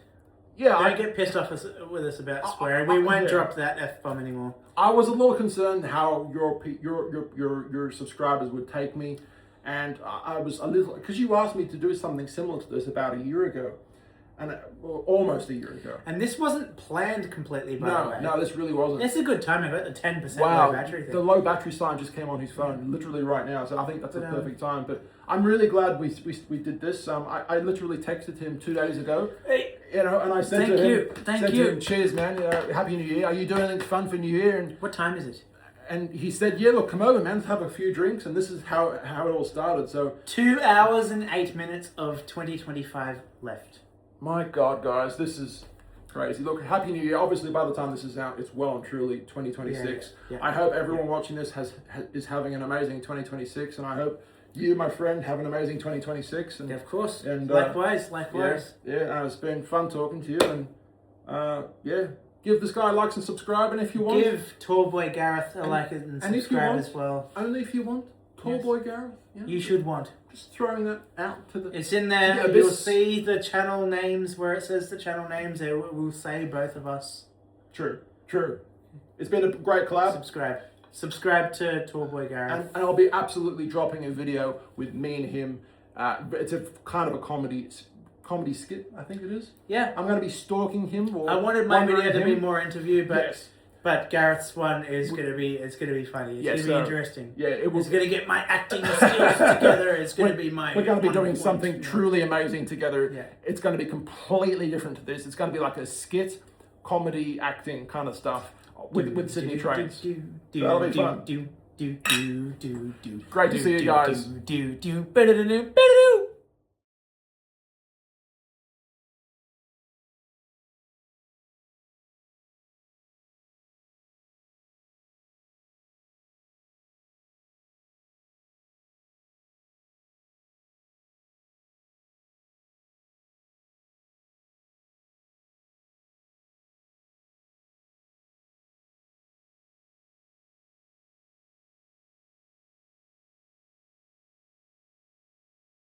Speaker 1: Yeah,
Speaker 3: Don't get pissed off with us about swearing. We won't
Speaker 1: yeah.
Speaker 3: drop that F-bomb anymore.
Speaker 1: I was a little concerned how your subscribers would take me, and I was a little, because you asked me to do something similar to this about a year ago, and almost a year ago.
Speaker 3: And this wasn't planned completely, by the way.
Speaker 1: No, this really wasn't.
Speaker 3: It's a good timing about the 10%
Speaker 1: Wow,
Speaker 3: low battery thing.
Speaker 1: the low battery sign just came on his phone literally right now, so I think that's a perfect time. But I'm really glad we did this. I literally texted him 2 days ago.
Speaker 3: Hey,
Speaker 1: and I said to him,
Speaker 3: Thank you.
Speaker 1: to him, cheers, man. Happy New Year. Are you doing anything fun for New Year? And
Speaker 3: what time is it?
Speaker 1: And he said, yeah, look, come over, man. Let's have a few drinks. And this is how it all started. So
Speaker 3: 2 hours and 8 minutes of 2025 left.
Speaker 1: my God, guys, this is crazy. Look, Happy New Year. Obviously, by the time this is out, it's well and truly 2026.
Speaker 3: Yeah.
Speaker 1: I hope everyone watching this is having an amazing 2026. And I hope you, my friend, have an amazing 2026. And
Speaker 3: Of course.
Speaker 1: And,
Speaker 3: likewise.
Speaker 1: Yeah, it's been fun talking to you. And give this guy likes and subscribe. And if you want,
Speaker 3: Give TallBoyGareth a like and
Speaker 1: and if you
Speaker 3: subscribe
Speaker 1: want-
Speaker 3: as well.
Speaker 1: only if you want, TallBoyGareth. Yeah.
Speaker 3: You should want.
Speaker 1: Just throwing that out to the...
Speaker 3: It's in there.
Speaker 1: Yeah,
Speaker 3: You'll
Speaker 1: this-
Speaker 3: see the channel names where it says the channel names. It will say both of us.
Speaker 1: True. It's been a great collab.
Speaker 3: Subscribe to TallBoyGareth.
Speaker 1: And I'll be absolutely dropping a video with me and him. It's a kind of a comedy skit, I think it is.
Speaker 3: Yeah.
Speaker 1: I'm going to be stalking him. Or
Speaker 3: I wanted my
Speaker 1: wandering
Speaker 3: video to be
Speaker 1: him.
Speaker 3: more interview, but
Speaker 1: Yes.
Speaker 3: but Gareth's one is gonna be funny. It's
Speaker 1: Yes,
Speaker 3: gonna be
Speaker 1: so-
Speaker 3: interesting.
Speaker 1: Yeah, it was.
Speaker 3: It's gonna get my acting skills together. It's gonna be my.
Speaker 1: We're going to be doing
Speaker 3: 1
Speaker 1: something
Speaker 3: point.
Speaker 1: truly amazing together.
Speaker 3: Yeah.
Speaker 1: It's going to be completely different to this. It's going to be like a skit, comedy, acting kind of stuff with Sydney trains. That'll be fun. Great to see you guys.